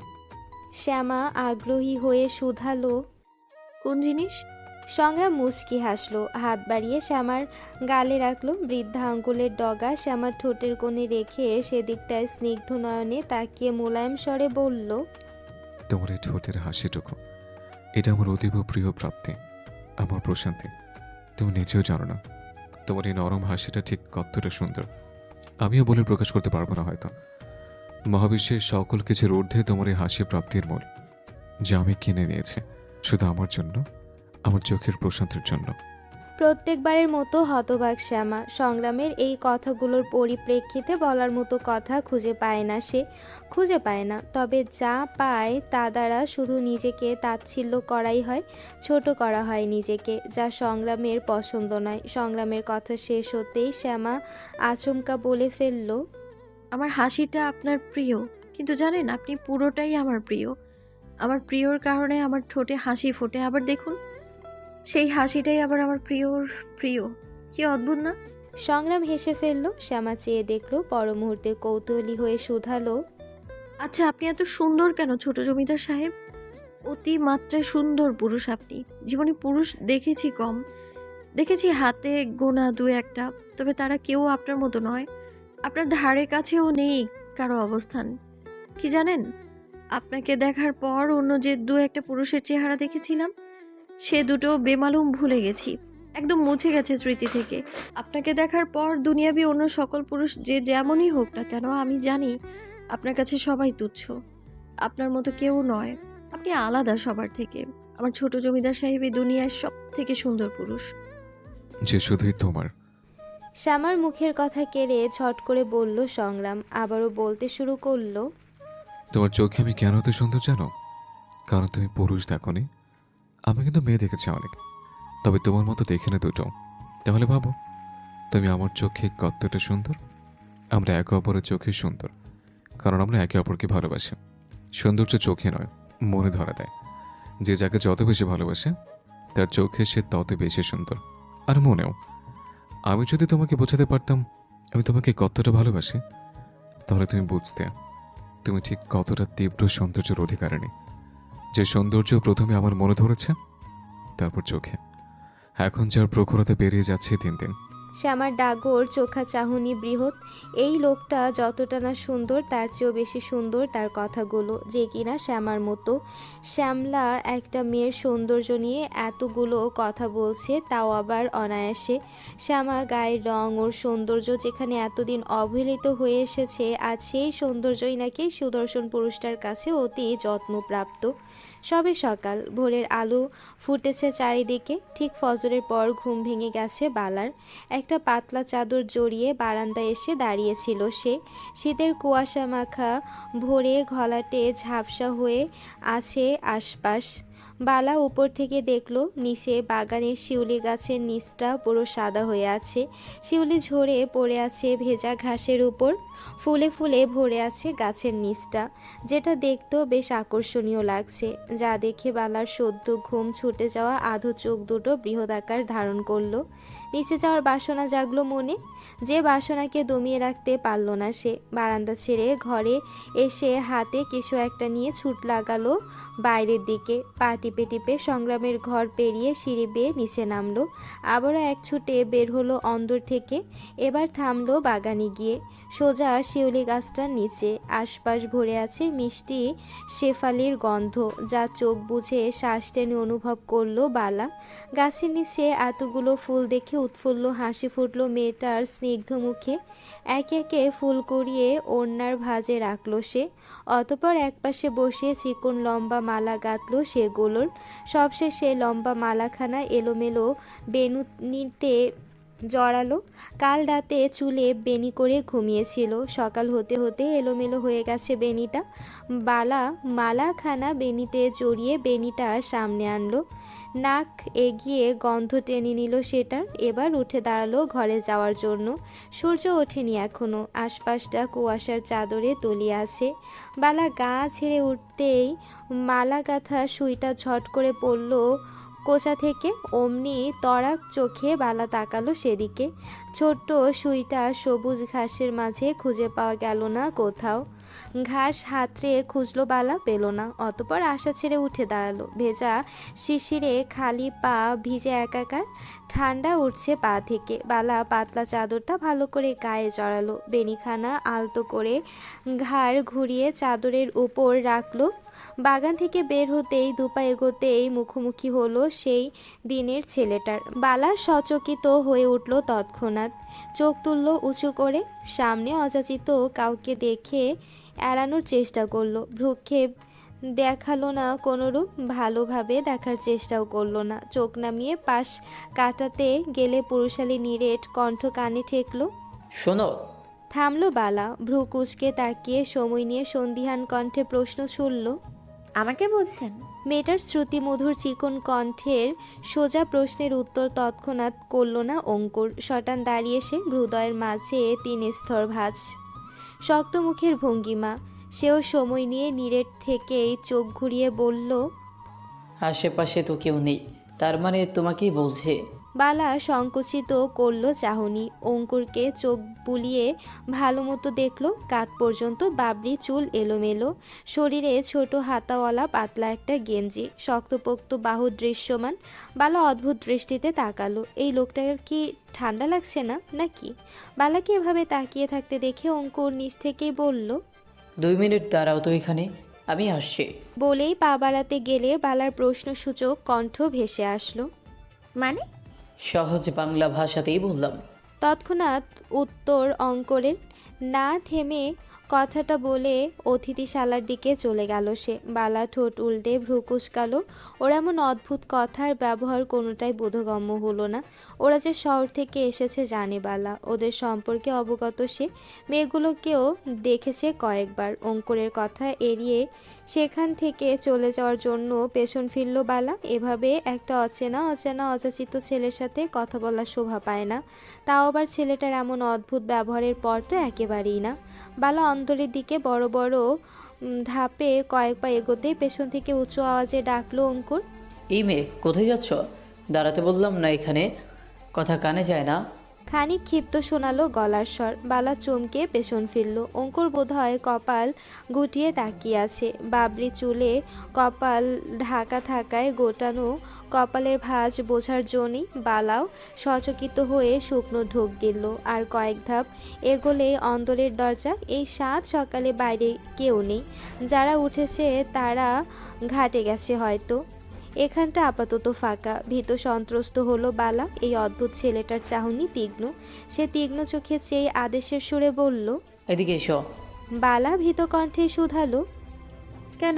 শ্যামা আগ্রহী হয়ে শুধালো, কোন জিনিস? সংগ্রাম মুচকি হাসলো, হাত বাড়িয়ে শ্যামার গালে রাখলো বৃদ্ধা আঙ্গুলের ডগা শ্যামার ঠোঁটের কোণে রেখে সেদিকটায় স্নিগ্ধ নয়নে তাকিয়ে মোলায়েম স্বরে বলল, তোমার এই ঠোঁটের হাসিটুকু, এটা আমার অতীব প্রিয় প্রাপ্তি, আমার প্রশান্তি। তুমি নিজেও জানো না তোমার এই নরম হাসিটা ঠিক কতটা সুন্দর। আমিও বলে প্রকাশ করতে পারবো না হয়তো। মহাবিশ্বের সকল কিছুর ঊর্ধ্বে তোমার এই হাসি প্রাপ্তির মূল, যা আমি কিনে নিয়েছি শুধু আমার জন্য, আমার চোখের প্রশান্তির জন্য। প্রত্যেকবারের মতো হতবাক শ্যামা। সংগ্রামের এই কথাগুলোর পরিপ্রেক্ষিতে বলার মতো কথা খুঁজে পায় না, সে খুঁজে পায় না। তবে যা পায় তা দ্বারা শুধু নিজেকে তাচ্ছিল্য করাই হয়, ছোট করা হয় নিজেকে, যা সংগ্রামের পছন্দ নয়। সংগ্রামের কথা শেষ হতেই শ্যামা আচমকা বলে ফেলল, আমার হাসিটা আপনার প্রিয়, কিন্তু জানেন আপনি পুরোটাই আমার প্রিয়। আমার প্রিয়র কারণে আমার ঠোঁটে হাসি ফোটে, আবার দেখুন সেই হাসিটাই আবার আমার প্রিয়র প্রিয়। কি অদ্ভুত না? সংগ্রাম হেসে ফেলল। শ্যামা চেয়ে দেখল, পর মুহূর্তে কৌতূহলী হয়ে শুধালো, আচ্ছা, আপনি এত সুন্দর কেন ছোট জমিদার সাহেব? অতি মাত্রায় সুন্দর পুরুষ আপনি। জীবনে পুরুষ দেখেছি কম, দেখেছি হাতে গোনা দু একটা, তবে তারা কেউ আপনার মতো নয়। আপনার ধারে কাছেও নেই কারো অবস্থান। কি জানেন, আপনাকে দেখার পর অন্য যে দু একটা পুরুষের চেহারা দেখেছিলাম, সে দুটো বেমালুম ভুলে গেছি, একদম মুছে গেছে স্মৃতি থেকে। আপনাকে দেখার পর দুনিয়াবি অন্য সকল পুরুষ যে যেমনই হোক না কেন, আমি জানি আপনার কাছে সবাই তুচ্ছ। আপনার মতো কেউ নয়, আপনি আলাদা সবার থেকে। আমার ছোট জমিদার সাহেব এই দুনিয়ার সব থেকে সুন্দর পুরুষ। যে শুধুই তোমার। শ্যামার মুখের কথা কেড়ে ছট করে বলল সংগ্রাম। আবারও বলতে শুরু করলো, তোমার চোখে আমি কেন এত সুন্দর জানো? কারণ তুমি পুরুষ দেখোনি, আমি কিন্তু মেয়ে দেখেছি অনেক, তবে তোমার মতো দেখে না দুটো। তাহলে ভাবো তুমি আমার চোখে কতটা সুন্দর। আমরা একে অপরের চোখে সুন্দর, কারণ আমরা একে অপরকে ভালোবাসি। সৌন্দর্য চোখে নয়, মনে ধরা দেয়। যে যাকে যত বেশি ভালোবাসে তার চোখে সে তত বেশি সুন্দর, আর মনেও। আমি যদি তোমাকে বোঝাতে পারতাম আমি তোমাকে কতটা ভালোবাসি, তাহলে তুমি বুঝতে তুমি ঠিক কতটা তীব্র সৌন্দর্যের অধিকারিণী। যে সৌন্দর্য প্রথমে আমার মনে ধরেছে, তারপর চোখে, এখন যার প্রখরতা বেরিয়ে যাচ্ছে দিন দিন। শ্যামার ডাগর চোখা চাহনি বৃহৎ। এই লোকটা যতটা না সুন্দর তার চেয়েও বেশি সুন্দর তার কথাগুলো, যে কিনা শ্যামার মতো শ্যামলা একটা মেয়ের সৌন্দর্য নিয়ে এতগুলো কথা বলছে, তাও আবার অনায়াসে। শ্যামা গায়ের রং ওর সৌন্দর্য যেখানে এতদিন অবহেলিত হয়ে এসেছে, আজ সেই সৌন্দর্যই নাকি সুদর্শন পুরুষটার কাছে অতি যত্নপ্রাপ্ত। সবে সকাল, ভোরের আলো ফুটেছে চারিদিকে। ঠিক ফজরের পর ঘুম ভেঙে গেছে বালার। একটা পাতলা চাদর জড়িয়ে বারান্দায় এসে দাঁড়িয়েছিল সে। শীতের কুয়াশা মাখা ভোরে ঘলাটে ঝাপসা হয়ে আছে আশপাশ। বালা উপর থেকে দেখল নিচে বাগানের শিউলি গাছের নিচটা পুরো সাদা হয়ে আছে। শিউলি ঝরে পড়ে আছে ভেজা ঘাসের উপর, ফুলে ফুলে ভরে আছে গাছের নিচটা, যেটা দেখতেও বেশ আকর্ষণীয় লাগছে। যা দেখে বালার সদ্য ঘুম ছুটে যাওয়া আধো চোখ দুটো বৃহদাকার ধারণ করলো। নিচে যাওয়ার বাসনা জাগলো মনে, যে বাসনাকে দমিয়ে রাখতে পারল না সে। বারান্দা ছেড়ে ঘরে এসে হাতে কিছু একটা নিয়ে ছুট লাগালো বাইরের দিকে। পা টিপে টিপে সংগ্রামের ঘর পেরিয়ে সিঁড়ি বেয়ে নিচে নামলো। আবারও এক ছুটে বের হলো অন্দর থেকে। এবার থামলো বাগানে গিয়ে, সোজা শিউলি গাছটার নিচে। আশপাশ ভরে আছে মিষ্টি শেফালির গন্ধ, যা চোখ বুঝে শ্বাস টেনে অনুভব করলো বালা। গাছের নিচে এতগুলো ফুল দেখে উৎফুল্ল হাসি ফুটলো মেয়েটার স্নিগ্ধ মুখে। একে একে ফুল কুড়িয়ে ওড়নার ভাঁজে রাখলো সে। অতপর একপাশে বসে চিকন লম্বা মালা গাঁথলো সেগুলোর। সবশেষে লম্বা মালাখানা এলোমেলো বেনুনিতে জড়ালো। কাল রাতে চুলে বেনি করে ঘুমিয়েছিল, সকাল হতে হতে এলোমেলো হয়ে গেছে বেনিটা। বালা মালাখানা বেনিতে জড়িয়ে বেনিটা সামনে আনলো, নাক এগিয়ে গন্ধ টেনে নিল সেটার। এবার উঠে দাঁড়ালো ঘরে যাওয়ার জন্য। সূর্য ওঠেনি এখনো, আশপাশটা কুয়াশার চাদরে তলিয়ে আছে। বালা গা ছেড়ে উঠতেই মালা গাঁথা সুইটা ঝট করে পড়ল কোচা থেকে। অমনি তড়াক চোখে বালা তাকালো সেদিকে। ছোট্ট সুইটা সবুজ ঘাসের মাঝে খুঁজে পাওয়া গেল না কোথাও। ঘাস হাতড়ে খুঁজলো বালা, পেল না। অতপর আশা ছেড়ে উঠে দাঁড়ালো। ভেজা শিশিরে খালি পা ভিজে একাকার, ঠান্ডা উঠছে পা থেকে। বালা পাতলা চাদরটা ভালো করে গায়ে জড়ালো, বেনিখানা আলতো করে ঘাড় ঘুরিয়ে চাদরের উপর রাখলো। বাগান থেকে বের হতেই দুপা এগোতেই মুখোমুখি হলো সেই দিনের ছেলেটার। বালা সচকিত হয়ে উঠল তৎক্ষণাৎ, চোখ তুলল উঁচু করে। সামনে অযাচিত কাউকে দেখে এড়ানোর চেষ্টা করলো, ভ্রুক্ষেপ দেখালো না কোনোরূপ, ভালোভাবে দেখার চেষ্টাও করলো না। চোখ নামিয়ে পাশ কাটাতে গেলে পুরুষালী নিরেট কণ্ঠ কানে ঠেকলো। শোনো। থামলো বালা, ভ্রু কুচকে তাকিয়ে সময় নিয়ে সন্দিহান কণ্ঠে প্রশ্ন ছুড়ল। আমাকে বলছেন? মেয়েটার শ্রুতিমধুর চিকন কণ্ঠের সোজা প্রশ্নের উত্তর তৎক্ষণাৎ করল না অঙ্কুর। শটান দাঁড়িয়ে সে, হৃদয়ের মাঝে 3 স্তর ভাঁজ, শক্ত মুখের ভঙ্গিমা। সেও সময় নিয়ে নিরেট থেকেই চোখ ঘুরিয়ে বলল, আশেপাশে তো কেউ নেই, তার মানে তোমাকেই বলছে। বালা সংকুচিত করল চাহনি। অঙ্কুরকে চোখ বুলিয়ে ভালো মতো দেখল। কাঁধ পর্যন্ত বাবরি চুল এলোমেলো, শরীরে ছোট হাতাওয়ালা পাতলা একটা গেঞ্জি, শক্তপোক্ত বাহু দৃশ্যমান। বালা অদ্ভুত দৃষ্টিতে তাকালো। এই লোকটার কি ঠান্ডা লাগছে না নাকি? বালাকে এভাবে তাকিয়ে থাকতে দেখে অঙ্কুর নিচ থেকেই বলল, 2 মিনিট দাঁড়াও তো এখানে, আমি আসছি। বলেই পা বাড়াতে গেলে বালার প্রশ্নসূচক কণ্ঠ ভেসে আসলো, মানে? সহজ বাংলা ভাষাতেই বললাম। তৎক্ষণাৎ উত্তর অঙ্কুরের। না থেমে কথাটা বলে অতিথিশালার দিকে চলে গেল সে। বালা ঠোঁট উল্টে ভ্রু কুঁচকালো। ওর এমন অদ্ভুত কথার ব্যবহার কোনোটাই বোধগম্য হলো না। ওরা যে শহর থেকে এসেছে জানে বালা, ওদের সম্পর্কে অবগত সে। মেয়েগুলোকেও দেখেছে কয়েকবার। অঙ্কুরের কথা এড়িয়ে সেখান থেকে চলে যাওয়ার জন্য পেছন ফিরল বালা। এভাবে একটা অচেনা অযাচিত ছেলের সাথে কথা বলার শোভা পায় না, তাও আবার ছেলেটার এমন অদ্ভুত ব্যবহারের পর তো একেবারেই না। বালা অন্তরের দিকে বড় বড় ধাপে কয়েক পা এগোতেই পেছন থেকে উঁচু আওয়াজে ডাকলো অঙ্কুর, এই মেয়ে কোথায় যাচ্ছ? দাঁড়াতে বললাম না এখানে, কথা কানে যায় না? খানিক ক্ষিপ্ত শোনালো গলার স্বর। বালা চমকে পেছন ফিরল। অঙ্কুর বোধহয় কপাল গুটিয়ে তাকিয়ে আছে। বাবরি চুলে কপাল ঢাকা থাকায় গোটানো কপালের ভাঁজ বোঝার জন্যই বালাও সচকিত হয়ে শুকনো ঢোক গেল। আর কয়েক ধাপ এগোলে অন্দরের দরজা। এই 7 সকালে বাইরে কেউ নেই। যারা উঠেছে তারা ঘাটে গেছে হয়তো। এখানটা আপাতত ফাঁকা। ভীত সন্ত্রস্ত হলো বালা। এই অদ্ভুত ছেলেটার চাহনি তীক্ষ্ণ। সে তীক্ষ্ণ চোখে চেয়ে আদেশের সুরে বলল, এদিকে এসো। বালা ভীত কণ্ঠে শুধালো, কেন?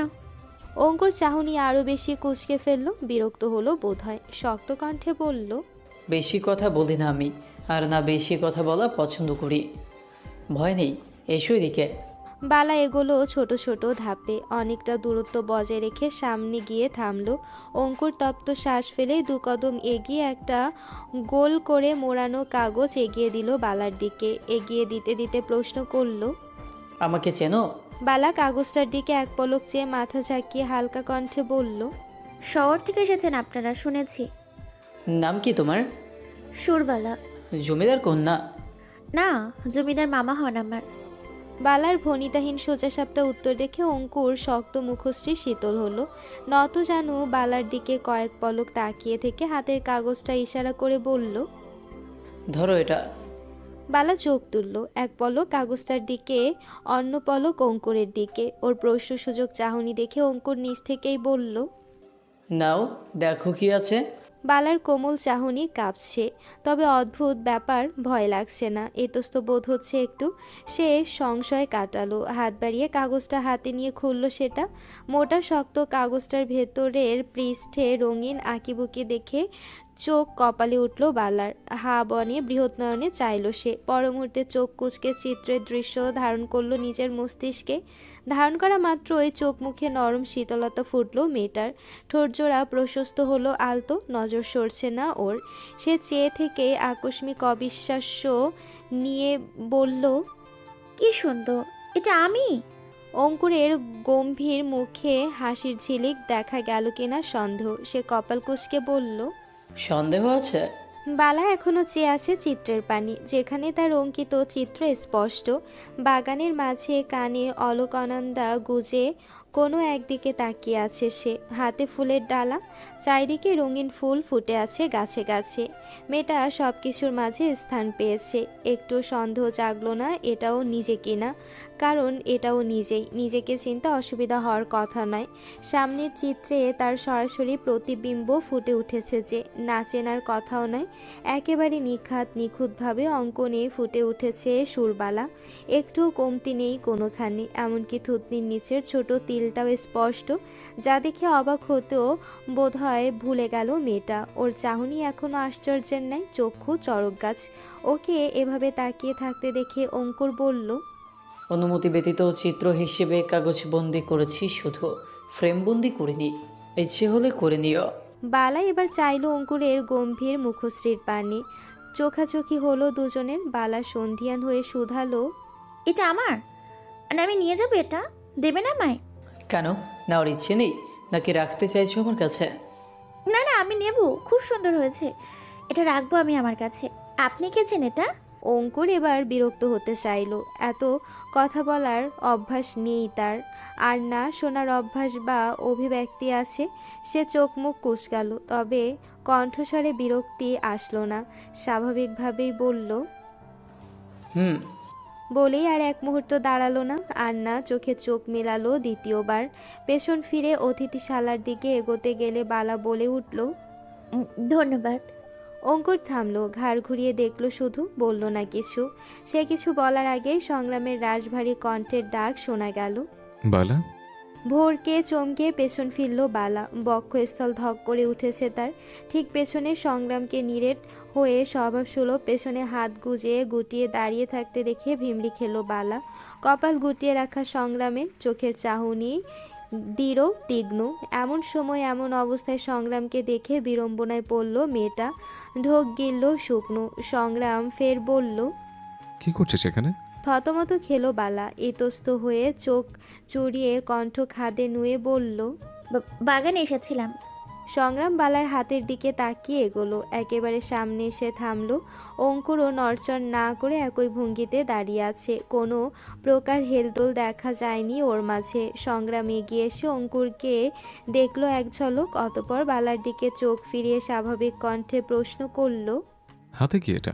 অঙ্কুর চাহনি আরো বেশি কুঁচকে ফেললো। বিরক্ত হলো বোধহয়, শক্ত কণ্ঠে বলল, বেশি কথা বলি না আমি, আর না বেশি কথা বলা পছন্দ করি। ভয় নেই, এসো এদিকে। বালা এগোলো ছোট ছোট ধাপে। অনেকটা দূরত্ব বজায় রেখে সামনে গিয়ে থামলো। অঙ্কুর তপ্ত শ্বাস ফেলে 2 কদম এগিয়ে একটা গোল করে মোড়ানো কাগজ এগিয়ে দিল বালার দিকে। এগিয়ে দিতে দিতে প্রশ্ন করলো, আমাকে চেনো? বালা কাগজটার দিকে এক পলক চেয়ে মাথা ঝাঁকিয়ে হালকা কণ্ঠে বলল, শহর থেকে এসেছেন আপনারা, শুনেছি। নাম কি তোমার? সুরবালা। জমিদার কন্যা? না, জমিদার মামা হন আমার। বালার ভনিতাহীন সোজাসাপটা উত্তর দেখে অঙ্কুর শক্ত মুখশ্রী শীতল হলো। নত জানু বালার দিকে কয়েক পলক তাকিয়ে থেকে হাতের কাগজটা ইশারা করে বলল, ধরো এটা। বালা চোখ তুলল, এক পলক কাগজটার দিকে, অন্য পলক অঙ্কুরের দিকে। ওর প্রশ্ন সুযোগ চাহনি দেখে অঙ্কুর নিচ থেকেই বলল, নাও দেখো কি আছে। বালার কোমল চাহনি কাঁপছে, তবে অদ্ভুত ব্যাপার, ভয় লাগছে না, এতস্ত বোধ হচ্ছে একটু। সে সংশয় কাটালো, হাত বাড়িয়ে কাগজটা হাতে নিয়ে খুলল সেটা। মোটা শক্ত কাগজটার ভেতরের পৃষ্ঠে রঙিন আঁকিবুকি দেখে চোখ কপালে উঠল বালার। হা বনে বৃহৎ নয়নে চাইল সে। পর মুহূর্তে চোখ কুঁচকে চিত্রের দৃশ্য ধারণ করলো নিজের মস্তিষ্কে। ধারণ করা মাত্রই চোখ মুখে নরম শীতলতা ফুটল মেয়েটার। ঠোঁটজোড়া প্রশস্ত হলো আলতো, নজর সরছে না ওর। সে চেয়ে থেকে আকস্মিক অবিশ্বাস্য নিয়ে বলল, কি সুন্দর! এটা আমি? অঙ্কুরের গম্ভীর মুখে হাসির ঝিলিক দেখা গেল কিনা সন্দেহ। সে কপাল কুঁচকে বলল, সন্দেহ আছে? বালা এখনো চেয়ে আছে চিত্রের পানি, যেখানে তার অঙ্কিত চিত্র স্পষ্ট। বাগানের মাঝে কানে অলকানন্দা গুজে কোনো একদিকে তাকিয়ে আছে সে। হাতে ফুলের ডালা, চারিদিকে রঙিন ফুল ফুটে আছে গাছে গাছে। মেয়েটা সব কিছুর মাঝে স্থান পেয়েছে। একটু সন্দেহ জাগলো না এটাও নিজে কিনা, কারণ এটাও নিজেকে চিন্তা অসুবিধা হওয়ার কথা নয়। সামনের চিত্রে তার সরাসরি প্রতিবিম্ব ফুটে উঠেছে যে, না চেনার কথাও নয়। একেবারে নিখুঁতভাবে অঙ্কনে ফুটে উঠেছে সুরবালা। একটু কমতি নেই কোনোখানে, এমনকি থুতনির নিচের ছোট তিলটাও স্পষ্ট, যা দেখে অবাক হতেও বোধহয় ভুলে গেল মেয়েটা। ওর চাহনি এখনো আশ্চর্যের নাই, চক্ষু চড়ক গাছ। ওকে এভাবে তাকিয়ে থাকতে দেখে অঙ্কুর বলল, অনুমতি ব্যতীত চিত্র হিসেবে কাগজ বন্দি করেছি, শুধু ফ্রেম বন্দি করিনি। ইচ্ছে হলে করে নিও। বালা এবার চাইলো অঙ্কুরের গম্ভীর মুখশ্রীর পানে। চোখাচোখি হলো দুজনের। বালা সন্ধিয়ান হয়ে শুধালো, এটা আমার, আর আমি নিয়ে যাবো, এটা দেবে না আমায়? কেন, নেওয়ার ইচ্ছে নেই নাকি রাখতে চাইছো আমার কাছে? না না, আমি নেব, খুব সুন্দর হয়েছে, এটা রাখবো আমি আমার কাছে। আপনি কেছেন এটা? অঙ্কুর এবার বিরক্ত হতে চাইলো। এত কথা বলার অভ্যাস নেই তার, আর না শোনার অভ্যাস বা অভিব্যক্তি আছে। সে চোখ মুখ কুঁচকাল, তবে কণ্ঠস্বরে বিরক্তি আসলো না। স্বাভাবিকভাবেই বলল, হুম। বলেই আর এক মুহূর্ত দাঁড়ালো না। আর না চোখে চোখ মেলালো দ্বিতীয়বার। পেছন ফিরে অতিথিশালার দিকে এগোতে গেলে বালা বলে উঠল, ধন্যবাদ। অঙ্কুর থামলো, ঘাড় ঘুরিয়ে দেখলো শুধু, বলল না কিছু। সে কিছু বলার আগেই সংগ্রামের রাশভারী কণ্ঠের ডাক শোনা গেল। বালা, ভোরকে চমকে পেছন ফিরল বালা। বক্ষস্থল ধক করে উঠেছে তার। ঠিক পেছনে সংগ্রামকে নিরেট হয়ে স্বভাবসুলভ পেছনে হাত গুটিয়ে দাঁড়িয়ে থাকতে দেখে ভিমড়ি খেল বালা। কপাল গুটিয়ে রাখা সংগ্রামের চোখের চাহনি দৃঢ় তীক্ষ্ণ। এমন সময় এমন অবস্থায় সংগ্রামকে দেখে বিড়ম্বনায় পড়ল মেয়েটা। ঢোক গিলল শুকনো। সংগ্রাম ফের বলল, কি করছিস এখানে? থতমত খেলো বালা। ইতস্ত হয়ে চোখ চুরিয়ে কণ্ঠ খাদে নুয়ে বলল, বাগানে এসেছিলাম। সংগ্রাম বালার হাতের দিকে তাকিয়ে এগোলো। একেবারে সামনে এসে থামলো। অঙ্কুরও নড়চড় না করে একই ভঙ্গিতে দাঁড়িয়ে আছে। কোনো প্রকার হেলদোল দেখা যায়নি ওর মাঝে। সংগ্রাম এগিয়ে এসে অঙ্কুরকে দেখলো এক ঝলক, অতপর বালার দিকে চোখ ফিরিয়ে স্বাভাবিক কণ্ঠে প্রশ্ন করল। হাতে কি এটা?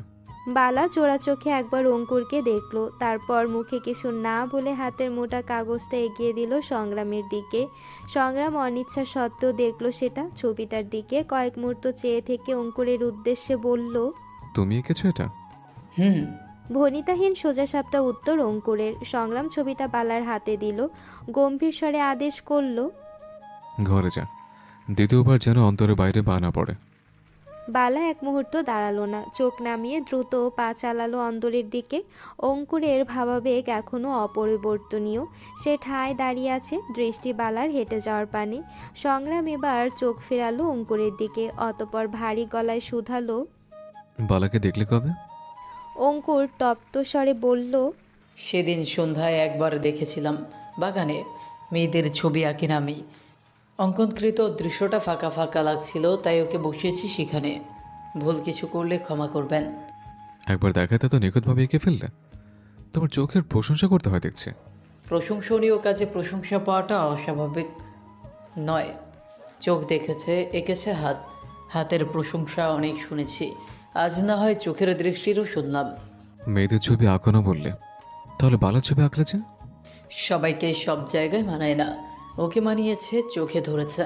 বালা চোরা চোখে একবার অঙ্কুরকে দেখলো, তারপর মুখে কিছু না বলে হাতের মোটা কাগজটা এগিয়ে দিল সংগ্রামের দিকে। সংগ্রাম অনিচ্ছা সত্ত্বেও দেখলো সেটা। ছবিটার দিকে কয়েক মুহূর্ত চেয়ে থেকে অঙ্কুরের উদ্দেশ্যে বলল, তুমি এঁকেছো এটা? হুম। ভনিতাহীন সোজাসাপটা উত্তর অঙ্কুরের। সংগ্রাম ছবিটা বালার হাতে দিল, গম্ভীর স্বরে আদেশ করল, ঘরে যা, দ্বিতীয়বার যেন অন্তরের বাইরে পা না পড়ে। বালা এক মুহূর্ত দাঁড়ালো না, চোখ নামিয়ে দ্রুত পা চালালো অন্দরের দিকে। অঙ্কুরের ভাবাবেগ এখনো অপরিবর্তনীয়। সে ঠায় দাঁড়িয়ে আছে, দৃষ্টি বালার হেঁটে যাওয়ার পানে। সংগ্রাম এবার চোখ ফেরালো অঙ্কুরের দিকে, অতপর ভারী গলায় শুধালো, বালাকে দেখলে কবে? অঙ্কুর তপ্ত স্বরে বলল, সেদিন সন্ধ্যায় একবার দেখেছিলাম বাগানে। মেয়েদের ছবি আঁকেন আমি। অঙ্কনকৃত দৃশ্যটা ফাঁকা ফাঁকা লাগছিল, তাই ওকে বসিয়েছি সেখানে। ভুল কিছু করলে ক্ষমা করবেন। একবার দেখাতে তো নিখুঁতভাবে এঁকে ফেললে। তোমার চোখের প্রশংসা করতে হয় দেখছি। প্রশংসনীয় কাজে প্রশংসা পাওয়াটা অস্বাভাবিক নয়। চোখ দেখেছে, এঁকেছে হাত। হাতের প্রশংসা অনেক শুনেছি, আজ না হয় চোখের দৃষ্টিরও শুনলাম। মেয়েদের ছবি আঁকো না বললে, তাহলে বালার ছবি আঁকলে যে? সবাইকে সব জায়গায় মানায় না, ওকে মানিয়েছে, চোখে ধরেছে,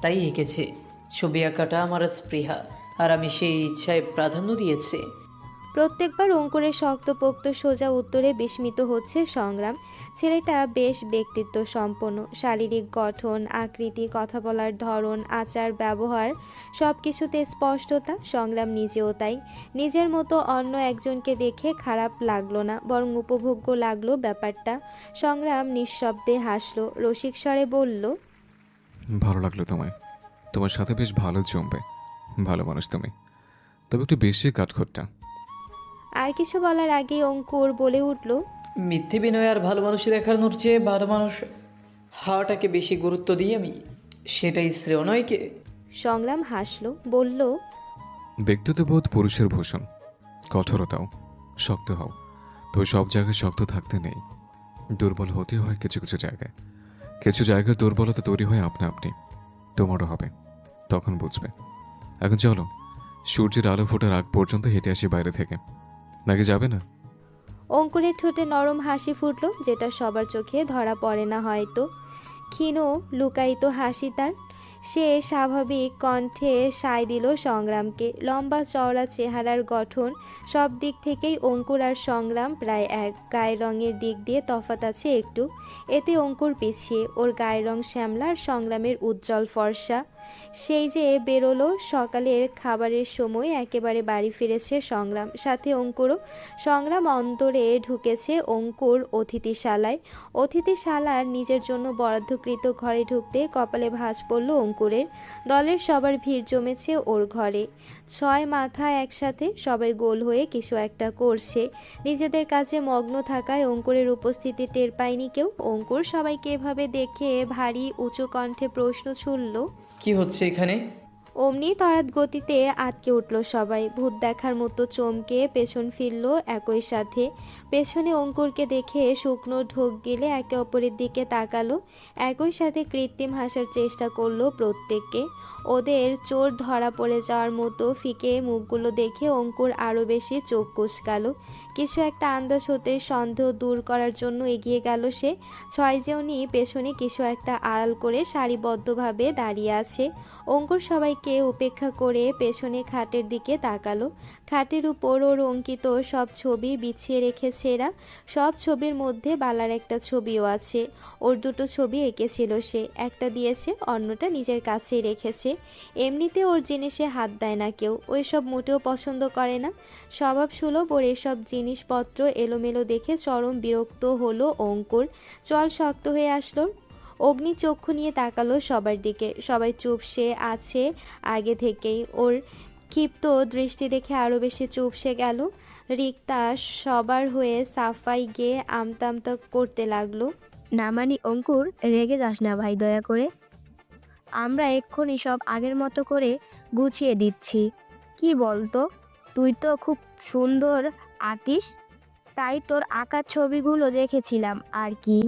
তাই এঁকেছি। ছবি আঁকাটা আমার স্পৃহা, আর আমি সেই ইচ্ছায় প্রাধান্য দিয়েছি। প্রত্যেকবার অঙ্কুরের শক্তপোক্ত সোজা উত্তরে বিস্মিত হচ্ছে সংগ্রাম। ছেলেটা বেশ ব্যক্তিত্ব সম্পন্ন, শারীরিক গঠন, আকৃতি, কথা বলার ধরন, আচার ব্যবহার সব কিছুতে স্পষ্টতা। সংগ্রাম নিজেও তাই। নিজের মতো অন্য একজনকে দেখে খারাপ লাগলো না, বরং উপভোগ্য লাগলো ব্যাপারটা। সংগ্রাম নিঃশব্দে হাসলো, রসিক স্বরে বলল, ভালো লাগলো তোমায়। তোমার সাথে বেশ ভালো জমবে। ভালো মানুষ তুমি, তবে একটু বেশি কাঠখোট্টা। আর কিছু বলার আগেই অঙ্কুর বলে উঠল, মিথ্যে বিনয় আর ভালো মানুষ দেখানোর চেয়ে ভালো মানুষ হওয়াটাকে বেশি গুরুত্ব দিই আমি, সেটাই শ্রেয় নয় কে? সংগ্রাম হাসলো, বলল, ব্যক্তিত্ববোধ পুরুষের ভূষণ। কঠোরতাও। শক্ত হও, তবে সব জায়গায় শক্ত থাকতে নেই। দুর্বল হতে হয় কিছু কিছু জায়গায়। কিছু জায়গায় দুর্বলতা তৈরি হয় আপনা আপনি। তোমারও হবে, তখন বুঝবে। এখন চলো, সূর্যের আলো ফোটার আগ পর্যন্ত হেঁটে আসি বাইরে থেকে। নাকি যাবে না? অঙ্কুরের ঠোঁটে নরম হাসি ফুটল, যেটা সবার চোখে ধরা পড়ে না হয়তো। ক্ষীণ লুকায়িত হাসি তার। সে স্বাভাবিক কণ্ঠে সায় দিল সংগ্রামকে। লম্বা চওড়া চেহারার গঠন, সব দিক থেকেই অঙ্কুর আর সংগ্রাম প্রায় এক। গায়ের রঙের দিক দিয়ে তফাৎ আছে একটু, এতে অঙ্কুর পিছিয়ে। ওর গায়ের রং শ্যামলা আর সংগ্রামের উজ্জ্বল ফর্সা। সেই যে বেরোলো সকালের খাবারের সময় একেবারে বাড়ি ফিরেছে সংগ্রাম, সাথে অঙ্কুরও। সংগ্রাম অন্তরে ঢুকেছে অঙ্কুর অতিথিশালায়। অতিথিশালার নিজের জন্য বরাদ্দকৃত ঘরে ঢুকতে কপালে ভাঁজ পড়ল অঙ্কুরের। দলের সবার ভিড় জমেছে ওর ঘরে। 6 মাথা একসাথে, সবাই গোল হয়ে কিছু একটা করছে। নিজেদের কাজে মগ্ন থাকায় অঙ্কুরের উপস্থিতি টের পায়নি কেউ। অঙ্কুর সবাইকে এভাবে দেখে ভারী উঁচু কণ্ঠে প্রশ্ন ছুড়ল। কি হচ্ছে এখানে? অমনি তড়াৎ গতিতে আটকে উঠল সবাই। ভূত দেখার মতো চমকে পেছন ফিরল একই সাথে। পেছনে অঙ্কুরকে দেখে শুকনো ঢোক গিলে একে অপরের দিকে তাকালো। একই সাথে কৃত্রিম হাসার চেষ্টা করলো প্রত্যেককে। ওদের চোর ধরা পড়ে যাওয়ার মতো ফিকে মুখগুলো দেখে অঙ্কুর আরও বেশি চোখ কুঁচকালো। কিছু একটা আন্দাজ হতে সন্দেহ দূর করার জন্য এগিয়ে গেল সে। 6 জনই পেছনে কিছু একটা আড়াল করে সারিবদ্ধভাবে দাঁড়িয়ে আছে। অঙ্কুর সবাইকে উপেক্ষা করে পেছনে খাটের দিকে তাকালো। খাটের উপর ওর অঙ্কিত সব ছবি বিছিয়ে রেখেছে এরা। সব ছবির মধ্যে বালার একটা ছবিও আছে। ওর দুটো ছবি এঁকেছিল সে, একটা দিয়েছে, অন্যটা নিজের কাছেই রেখেছে। এমনিতে ওর জিনিসে হাত দেয় না কেউ, ওই সব মোটেও পছন্দ করে না। স্বভাবসুলভ ওর এসব জিনিসপত্র এলোমেলো দেখে চরম বিরক্ত হলো অঙ্কুর। চল শক্ত হয়ে আসলো। অগ্নিচক্ষু নিয়ে তাকালো সবার দিকে। সবাই চুপসে আছে আগে থেকেই। ওর ক্ষিপ্ত দৃষ্টি দেখে আরও বেশি চুপসে গেল। রিক্তা সবার হয়ে সাফাই গেয়ে আমতা আমতা করতে লাগলো। না মানি অঙ্কুর, রেগে যাস না ভাই, দয়া করে। আমরা এক্ষুনি সব আগের মতো করে গুছিয়ে দিচ্ছি। কি বলতো, তুই তো খুব সুন্দর আঁকিস, তাই তোর আঁকা ছবিগুলো দেখেছিলাম আর কি।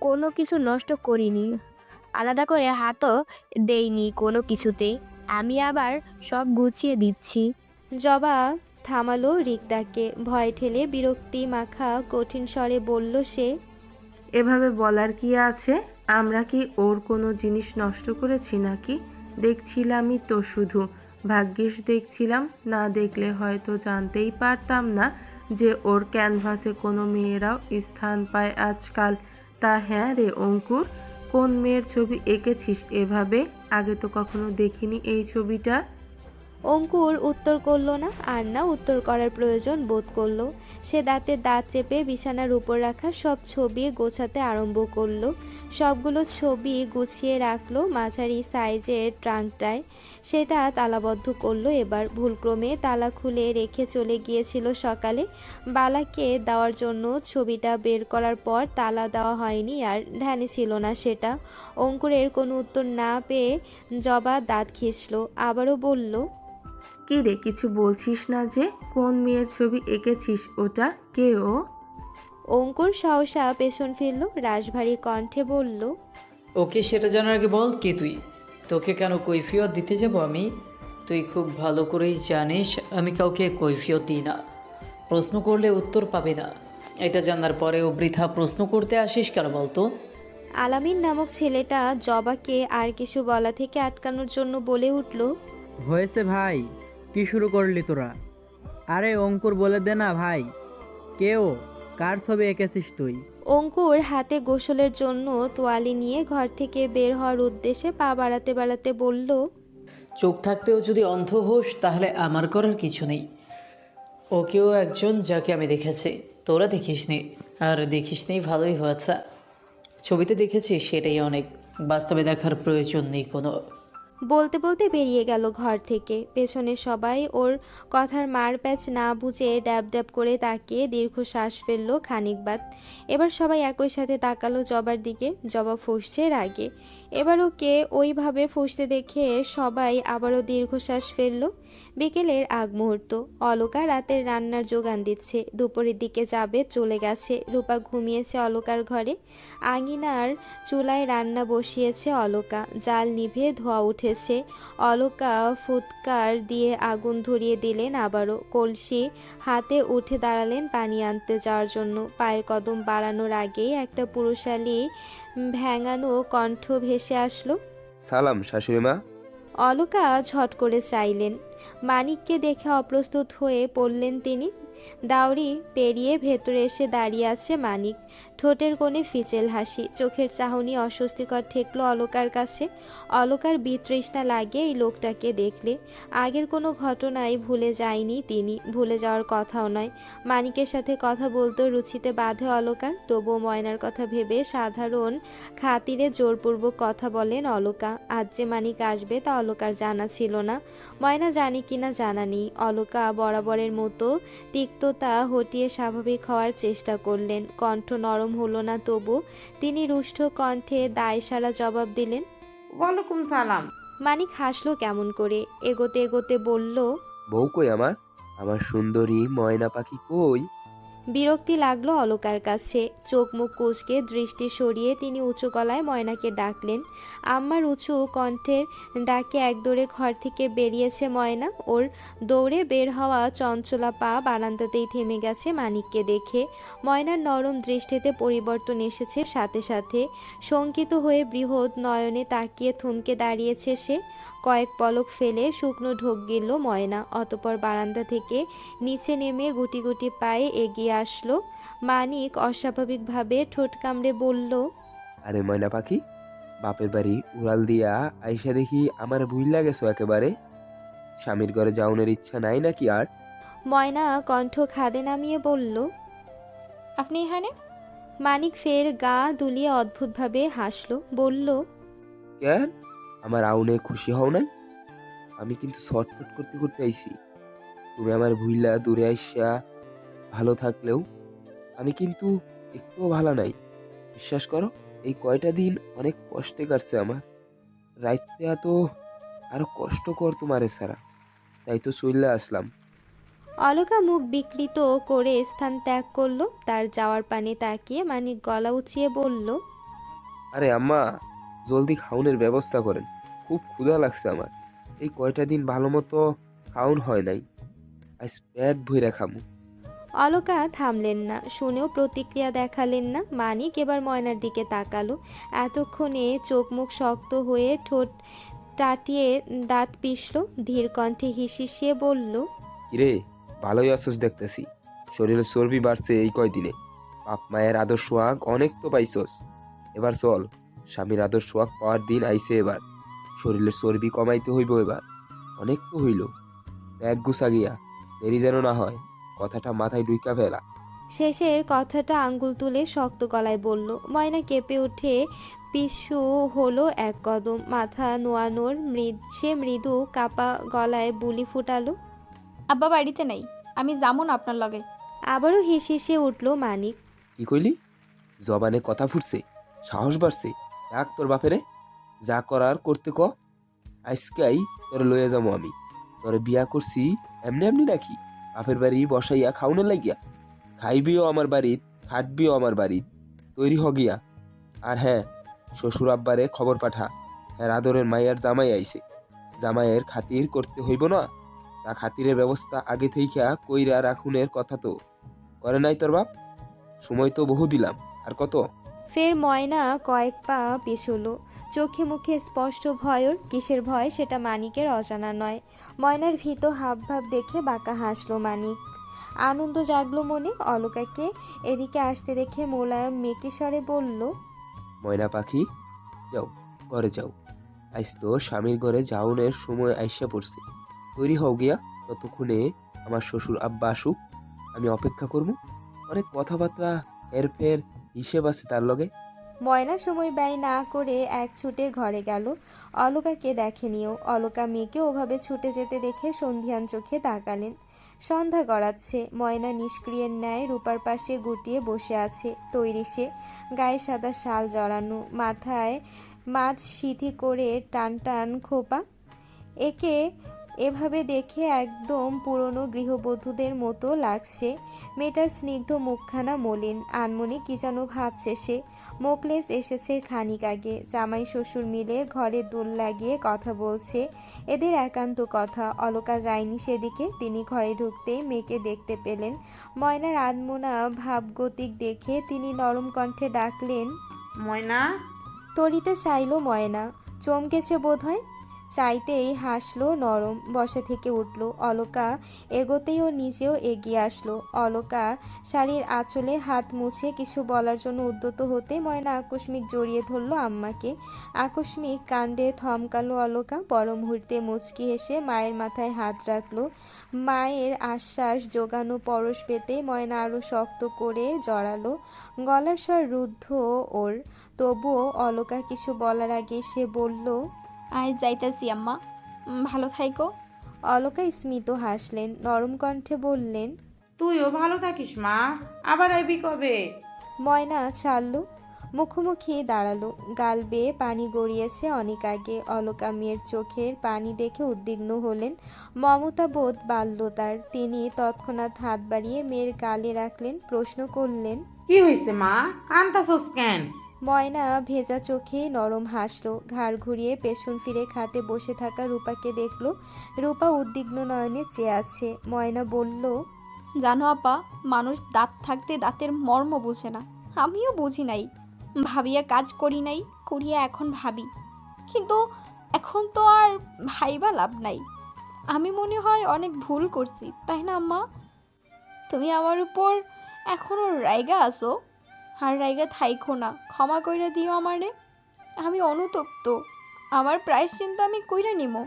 কোনো কিছু নষ্ট করিনি, আলাদা করে হাতও দেইনি কোনো কিছুতেই। আমি আবার সব গুছিয়ে দিচ্ছি। জবা থামালো রিক্তাকে। ভয় ঠেলে বিরক্তি মাখা কঠিন স্বরে বলল সে। এভাবে বলার কি আছে? আমরা কি ওর কোনো জিনিস নষ্ট করেছি নাকি? দেখছিলামই তো শুধু। ভাগ্যিস দেখছিলাম, না দেখলে হয়তো জানতেই পারতাম না যে ওর ক্যানভাসে কোনো মেয়েরাও স্থান পায় আজকাল। তা হ্যাঁ রে অঙ্কুর, কোন মেয়ের ছবি এঁকেছিস এভাবে? আগে তো কখনো দেখিনি এই ছবিটা। অঙ্কুর উত্তর করলো না, আর না উত্তর করার প্রয়োজন বোধ করলো। সে দাঁতে দাঁত চেপে বিছানার উপর রাখা সব ছবি গোছাতে আরম্ভ করলো। সবগুলো ছবি গুছিয়ে রাখলো মাঝারি সাইজের ট্রাঙ্কটায়। সেটা তালাবদ্ধ করলো এবার। ভুলক্রমে তালা খুলে রেখে চলে গিয়েছিল সকালে। বালাকে দেওয়ার জন্য ছবিটা বের করার পর তালা দেওয়া হয়নি, আর ধ্যানে ছিল না সেটা। অঙ্কুরের কোনো উত্তর না পেয়ে জবা দাঁত ঘিঁষল। আবারও বলল, কি রে, কিছু বলছিস না যে? কোন মেয়ের ছবি এঁকেছিস ওটা? কে ও? অঙ্কুর সহসা পেছন ফিরল, রাশভারী কণ্ঠে বলল, ওকে সেটা জানার আগে বল কে তুই? তোকে কেন কৈফিয়ত দিতে যাব আমি? তুই খুব ভালো করেই জানিস আমি কাউকে কৈফিয়ত দিই না। প্রশ্ন করলে উত্তর পাবে না, এটা জানার পরেও বৃথা প্রশ্ন করতে আসিস কেন বলতো? আলামিন নামক ছেলেটা জবাকে আর কিছু বলা থেকে আটকানোর জন্য বলে উঠল, হয়েছে ভাই, কি শুরু করলি তোরা? আরে অঙ্কুর বলে দে না ভাই, কে ও? কার ছবি এঁকেছিস তুই? অঙ্কুর হাতে গোসলের জন্য তোয়ালি নিয়ে ঘর থেকে বের হওয়ার উদ্দেশ্যে পা বাড়াতে বাড়াতে বলল, চোখ থাকতেও যদি অন্ধ হোস তাহলে আমার করার কিছু নেই। ওকেও একজন যাকে আমি দেখেছি, তোরা দেখিসনি। আর দেখিসনি ভালোই হয়েছে, ছবিতে দেখেছি সেটাই অনেক, বাস্তবে দেখার প্রয়োজন নেই কোনো। বলতে বলতে বেরিয়ে গেল ঘর থেকে। পেছনে সবাই ওর কথার মার প্যাচ না বুঝে ড্যাব ড্যাব করে তাকিয়ে দীর্ঘশ্বাস ফেললো খানিক বাদ। এবার সবাই একই সাথে তাকালো জবার দিকে। জবা ফুঁসছে রাগে। এবার ওকে ওইভাবে ফুঁসতে দেখে সবাই আবারও দীর্ঘশ্বাস ফেললো। বিকেলের আগ মুহূর্ত। অলকা রাতের রান্নার জোগান দিচ্ছে। দুপুরের দিকে যাবে চলে গেছে। রূপা ঘুমিয়েছে অলকার ঘরে। আঙিনার চুলায় রান্না বসিয়েছে অলকা। জাল নিভে ধোয়া উঠেছে। অলকা ফুৎকার দিয়ে আগুন ধরিয়ে দিলেন আবারও। কলসি হাতে উঠে দাঁড়ালেন পানি আনতে যাওয়ার জন্য। পায়ের কদম বাড়ানোর আগেই একটা পুরুষালী ভ্যাঙানো কণ্ঠ ভেসে আসলো। সালাম শাশুড়ি মা। অলকা ঝট করে চাইলেন। মানিককে দেখে অপ্রস্তুত হয়ে পড়লেন তিনি। দাউরি পেরিয়ে ভেতরে এসে দাঁড়িয়ে আছে মানিক। ঠোঁটের কোণে ফিচেল হাসি। চোখের চাহনি অস্বস্তিকর ঠেকলো অলকার কাছে। অলকার বিতৃষ্ণা লাগে এই লোকটাকে দেখলে। আগের কোনো ঘটনাই ভুলে যায়নি তিনি, ভুলে যাওয়ার কথাও নয়। মানিকের সাথে কথা বলতেও রুচিতে বাঁধে অলকার। তবুও ময়নার কথা ভেবে সাধারণ খাতিরে জোরপূর্বক কথা বলেন অলকা। আজ যে মানিক আসবে তা অলকার জানা ছিল না। ময়না জানে কিনা জানা নেই। অলকা বরাবরের মতো তিক্ততা হটিয়ে স্বাভাবিক হওয়ার চেষ্টা করলেন। কণ্ঠ নরম হলো না তবু তিনি রুষ্ট কণ্ঠে দায়সারা জবাব দিলেন। ওয়ালাইকুম সালাম। মানিক হাসলো কেমন করে। এগোতে এগোতে বলল, বউ কই আমার? আমার সুন্দরী ময়না পাখি কই? বিরক্তি লাগলো অলকার কাছে। চোখ মুখ কুঁচকে দৃষ্টি সরিয়ে তিনি উঁচু গলায় ময়নাকে ডাকলেন। আম্মার উঁচু কণ্ঠের ডাকে একদৌড়ে ঘর থেকে বেরিয়েছে ময়না। ওর দৌড়ে বের হওয়া চঞ্চলা পা বারান্দাতেই থেমে গেছে মানিককে দেখে। ময়নার নরম দৃষ্টিতে পরিবর্তন এসেছে সাথে সাথে। শঙ্কিত হয়ে বৃহৎ নয়নে তাকিয়ে থমকে দাঁড়িয়েছে সে। কয়েক পলক ফেলে শুকনো ঢোক গিলল ময়না। অতপর বারান্দা থেকে নিচে নেমে গুটি গুটি পায়ে এগিয়ে আসলো। মানিক অস্বাভাবিকভাবে ঠোঁট কামড়ে বলল, আরে ময়না পাখি, বাপের বাড়ি উড়াল দিয়া আইসা দেখি আমার ভুল লাগেছো একেবারে। স্বামীর ঘরে যাওনের ইচ্ছা নাই নাকি আর? ময়না কণ্ঠ খাদে নামিয়ে বলল, আপনি এখানে? মানিক ফের গা দুলিয়ে অদ্ভুতভাবে হাসলো। বলল, কেন আমার আউনে খুশি হও নাই? আমি কিন্তু ছটফট করতে করতে আইছি। তুমি আমার ভুইলা দূরে আইসা ভালো থাকলেও আমি কিন্তু একটুও ভালো নাই। বিশ্বাস করো, এই কয়টা দিন অনেক কষ্টে কাটছে আমার। রাইতে এত আরো কষ্টকর তোমারে ছাড়া, তাই তো চলে আসলাম। অলকা মুখ বিকৃত করে স্থান ত্যাগ করলো। তার যাওয়ার পানে তাকিয়ে মানিক গলা উঁচিয়ে বলল, আরে আম্মা, জলদি খাউনের ব্যবস্থা করেন, খুব ক্ষুধা লাগছে আমার। এই কয়টা দিন ভালো মতো খাউন হয় নাই, আজ পেট ভইরা খামু। অলকা থামলেন না, শুনেও প্রতিক্রিয়া দেখালেন না। মানিক এবার ময়নার দিকে তাকালো। এতক্ষণে চোখ মুখ শক্ত হয়ে ঠোঁট টাটিয়ে দাঁত পিষল। ধীর কণ্ঠে হিসিয়ে বলল, কিরে, ভালোই আছোস দেখতেছি। শরীরের চর্বি বাড়ছে এই কয়দিনে। বাপ মায়ের আদর সোহাগ অনেক তো পাইছস। এবার চল, স্বামীর আদর সোহাগ পাওয়ার দিন আইছে এবার। শরীরের চর্বি কমাইতে হইব এবার। অনেক তো হইল, ব্যাগ গুছা গিয়া, দেরি যেন না হয়। কথাটা মাথায় ডুইকা ফেলা। শেষের কথাটা আঙ্গুল তুলে শক্ত গলায় বলল। ময়না কেঁপে উঠে পিছু হলো এক কদম। মাথা নোয়ানোর সে মৃদু কাপা গলায় বুলি ফুটালো, আব্বা বাড়িতে নাই, আমি যাবো না আপনার লগে। আবারও হেসে উঠল মানিক। কি কইলি? জবানে কথা ফুটছে, সাহস বাড়ছে। ডাক তোর বাপেরে, যা করার করতে ক। আজকাই তোরে লইয়া যাবো আমি। তোরে বিয়া করছি এমনি এমনি নাকি? বাপের বাড়ি বসাইয়া খাউনে লাগিয়া? খাইবিও আমার বাড়িত, খাটবিও আমার বাড়িত। তৈরি হ গিয়া। আর হ্যাঁ, শ্বশুর আব্বারে খবর পাঠা, হ্যাঁ আদরের মাইয়ার জামাই আইছে। জামাইয়ের খাতির করতে হইব না? তা খাতিরের ব্যবস্থা আগে থেইকা কইরা রাখুনের কথা তো করে নাই তোর বাপ? সময় তো বহু দিলাম, আর কত? ফের ময়না কয়েক পা পিছুল। চোখে মুখে স্পষ্ট ভয়র। কিসের ভয় সেটা মানিকের অজানা নয়। ময়নার ভীত হাবভাব দেখে বাঁকা হাসলো মানিক। আনন্দ জাগলো মনে। অলকাকে এদিকে আসতে দেখে মোলায়েম মেকি স্বরে বলল, ময়না পাখি, যাও ঘরে যাও। আজ তো স্বামীর ঘরে যাওনের সময় আইসা পড়ছে। তৈরি হও গিয়া। ততক্ষণে আমার শ্বশুর আব্বা আসুক, আমি অপেক্ষা করবো। অনেক কথাবার্তা হেরফের হিসেব আছে তার লগে। ময়না সময় ব্যয় না করে এক ছুটে ঘরে গেল। অলকাকে দেখেনিও। অলকা মেয়েকে ওভাবে ছুটে যেতে দেখে সন্ধিয়ান চোখে তাকালেন। সন্ধ্যা গড়াচ্ছে। ময়না নিষ্ক্রিয়ের ন্যায় রূপার পাশে গুটিয়ে বসে আছে। তৈরি সে, গায়ে সাদা শাল জড়ানো, মাথায় মাঝ সিথি করে টান টান খোপা। একে এভাবে দেখে একদম পুরনো গৃহবধূদের মতো লাগছে। মেয়েটার স্নিগ্ধ মুখখানা মলিন, আনমনে কি যেন ভাবছে সে। মোকলেস এসেছে খানিক আগে। জামাই শ্বশুর মিলে ঘরে দোল লাগিয়ে কথা বলছে, এদের একান্ত কথা। অলকা যায়নি সেদিকে। তিনি ঘরে ঢুকতেই মেয়েকে দেখতে পেলেন। ময়নার আনমনা ভাবগতিক দেখে তিনি নরম কণ্ঠে ডাকলেন, ময়না। তরিতে চাইল ময়না। চমকেছে বোধহয়। চাইতেই হাসলো নরম, বসা থেকে উঠল। অলকা এগোতেই ও নিজেও এগিয়ে আসলো। অলকা শাড়ির আঁচলে হাত মুছে কিছু বলার জন্য উদ্যত হতে ময়না আকস্মিক জড়িয়ে ধরল আম্মাকে। আকস্মিক কাণ্ডে থমকালো অলকা। পর মুহূর্তে মুচকি হেসে মায়ের মাথায় হাত রাখলো। মায়ের আশ্বাস জোগানো পরশ পেতে ময়না আরও শক্ত করে জড়ালো। গলার স্বর রুদ্ধ ওর। তবুও অলকা কিছু বলার আগে সে বলল, আয় যাইতাছি আম্মা, ভালো থাইকো। অলকা স্মিত হাসলেন, নরম কণ্ঠে বললেন, তুইও ভালো থাকিস মা, আবার আইবি কবে? ময়না ছাড়ল, মুখোমুখি দাঁড়ালো। গাল বেয়ে পানি গড়িয়েছে অনেক আগে। অলকা মেয়ের চোখের পানি দেখে উদ্বিগ্ন হলেন। মমতা বোধ বাড়ল তার। তিনি তৎক্ষণাৎ হাত বাড়িয়ে মেয়ের গালে রাখলেন। প্রশ্ন করলেন, কি হয়েছে মা, কান্তাছস কেন? ময়না ভেজা চোখে নরম হাসলো। ঘাড় ঘুরিয়ে পেছন ফিরে খাটে বসে থাকা রূপাকে দেখল। রূপা উদ্বিগ্ন নয়নে চেয়ে আছে। ময়না বলল, জানো আপা, মানুষ দাঁত থাকতে দাঁতের মর্ম বোঝে না। আমিও বুঝি নাই, ভাবিয়া কাজ করি নাই, করিয়া এখন ভাবি। কিন্তু এখন তো আর ভাইবা লাভ নাই। আমি মনে হয় অনেক ভুল করছি, তাই না আম্মা? তুমি আমার উপর এখনো রাইগা আছো? আর রাইগা থাইকো না, ক্ষমা কইরা দিও আমারে। আমি অনুতপ্ত, আমার প্রায়শ্চিত্ত আমি কইরা নিমো।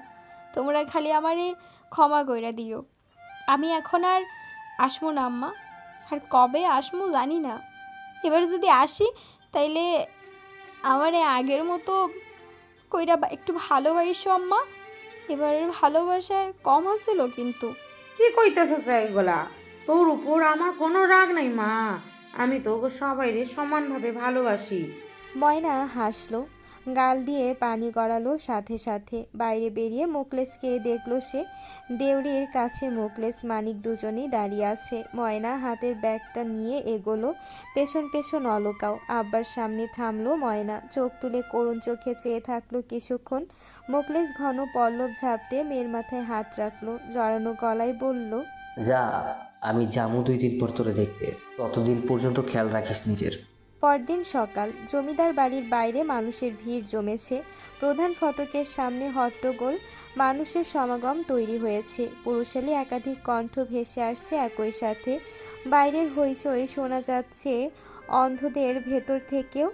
তোমরা খালি আমারে ক্ষমা কইরা দিও। আমি এখন আর আসমো না আম্মা, আর কবে আসমো জানি না। এবার যদি আসি তাইলে আমারে আগের মতো কইরা একটু ভালোবাসো আম্মা। এবারের ভালোবাসায় কম আছিল কিন্তু। কি কইতেছস এগুলা? তোর উপর আমার কোনো রাগ নাই মা, আমি তো সবাইরে সমানভাবে ভালোবাসি। ময়না হাসলো, গাল দিয়ে পানি গড়ালো সাথে সাথে। বাইরে বেরিয়ে মোকলেসকে দেখলো সে। দেউরির কাছে মোকলেস মানিক দুজনেই দাঁড়িয়ে আছে। ময়না হাতের ব্যাগটা নিয়ে এগোলো, পেছন পেছন অলকাও। আব্বার সামনে থামলো ময়না, চোখ তুলে করুণ চোখে চেয়ে থাকলো কিছুক্ষণ। মোকলেস ঘন পল্লব ঝাপটে মেয়ের মাথায় হাত রাখলো, জড়ানো গলায় বলল, যা, আমি যামু 2 দিন পর তোরে দেখতে, ততদিন পর্যন্ত খেয়াল রাখিস নিজের। পরদিন সকাল। জমিদার বাড়ির বাইরে মানুষের ভিড় জমেছে। প্রধান ফটকের সামনে হট্টগোল, মানুষের সমাগম তৈরি হয়েছে। পুরুষালী একাধিক কণ্ঠ ভেসে আসছে একই সাথে। বাইরের হইচই শোনা যাচ্ছে অন্ধদের ভেতর থেকেও।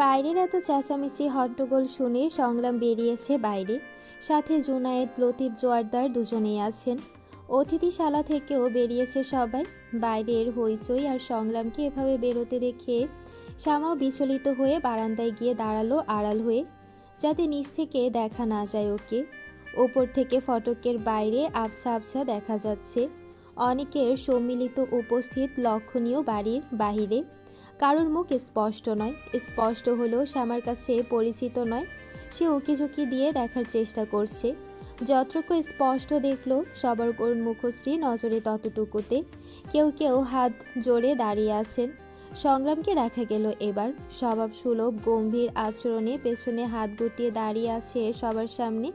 বাইরের এত চেঁচামেচি হট্টগোল শুনে সংগ্রাম বেরিয়েছে বাইরে। সাথে জুনায়েদ, লতিফ, জোয়ারদার দুজনেই আছেন। অতিথিশালা থেকেও বেরিয়েছে সবাই। বাইরের হইচই আর সংগ্রামকে এভাবে বেরোতে দেখে শ্যামাও বিচলিত হয়ে বারান্দায় গিয়ে দাঁড়ালো আড়াল হয়ে, যাতে নিচ থেকে দেখা না যায় ওকে। ওপর থেকে ফটকের বাইরে আবছা আবছা দেখা যাচ্ছে অনেকের সম্মিলিত উপস্থিত লক্ষণীয় বাড়ির বাহিরে। কারোর মুখ স্পষ্ট নয়, স্পষ্ট হলেও শ্যামার কাছে পরিচিত নয়। সে উকিঝুঁকি দিয়ে দেখার চেষ্টা করছে। যতটুকু স্পষ্ট দেখল সবার করুণ মুখশ্রী নজরে ততটুকুতে। কেউ কেউ হাত জোড়ে দাঁড়িয়ে আছেন। সংগ্রামকে দেখা গেল এবার স্বভাব সুলভ গম্ভীর আচরণে পেছনে হাত গুটিয়ে দাঁড়িয়ে আছে সবার সামনে।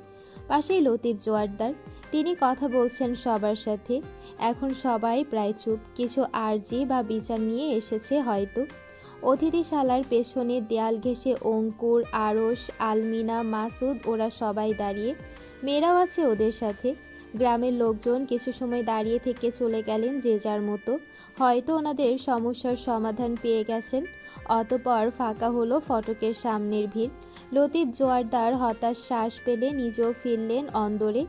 পাশেই লতিফ জোয়ারদার, তিনি কথা বলছেন সবার সাথে। এখন সবাই প্রায় চুপ, কিছু আর্জি বা বিচার নিয়ে এসেছে হয়তো। অতিথিশালার পেছনে দেয়াল ঘেঁষে অঙ্কুর, আরশ, আলমিনা, মাসুদ ওরা সবাই দাঁড়িয়ে। মেয়েরাও আছে ওদের সাথে। গ্রামের লোকজন কিছু সময় দাঁড়িয়ে থেকে চলে গেলেন যে যার মতো। হয়তো ওনাদের সমস্যার সমাধান পেয়ে গেছেন। অতপর ফাঁকা হলো ফটকের সামনের ভিড়। লতিফ জোয়ারদার হতাশ শ্বাস পেলে নিজেও ফিরলেন অন্দরে।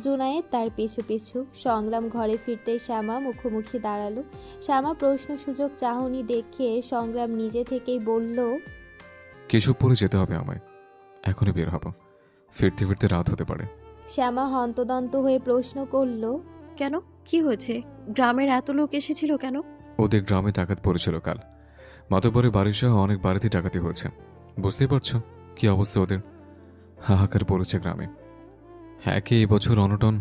জুনায়েদ তার পিছু পিছু। সংগ্রাম ঘরে ফিরতে শ্যামা মুখোমুখি দাঁড়ালো। শ্যামা প্রশ্ন সুযোগ চাহনি দেখে সংগ্রাম নিজে থেকেই বলল, কেশবপুরে যেতে হবে আমায়, এখনই বের হব। ফিরতে ফিরতে রাত হতে পারে। শ্যামা হন্তদন্ত হয়ে প্রশ্ন করল, কেন, কি হয়েছে? গ্রামের এত লোক এসেছিল কেন? ওদের গ্রামে ডাকাত পড়েছিল কাল। মাতব্বরের বাড়ি সহ অনেক বাড়িতে ডাকাতি হয়েছে। বুঝতেই পারছো কি অবস্থা ওদের। হাহাকার পড়েছে গ্রামে। হ্যাঁ, কে এই বছর অনটন।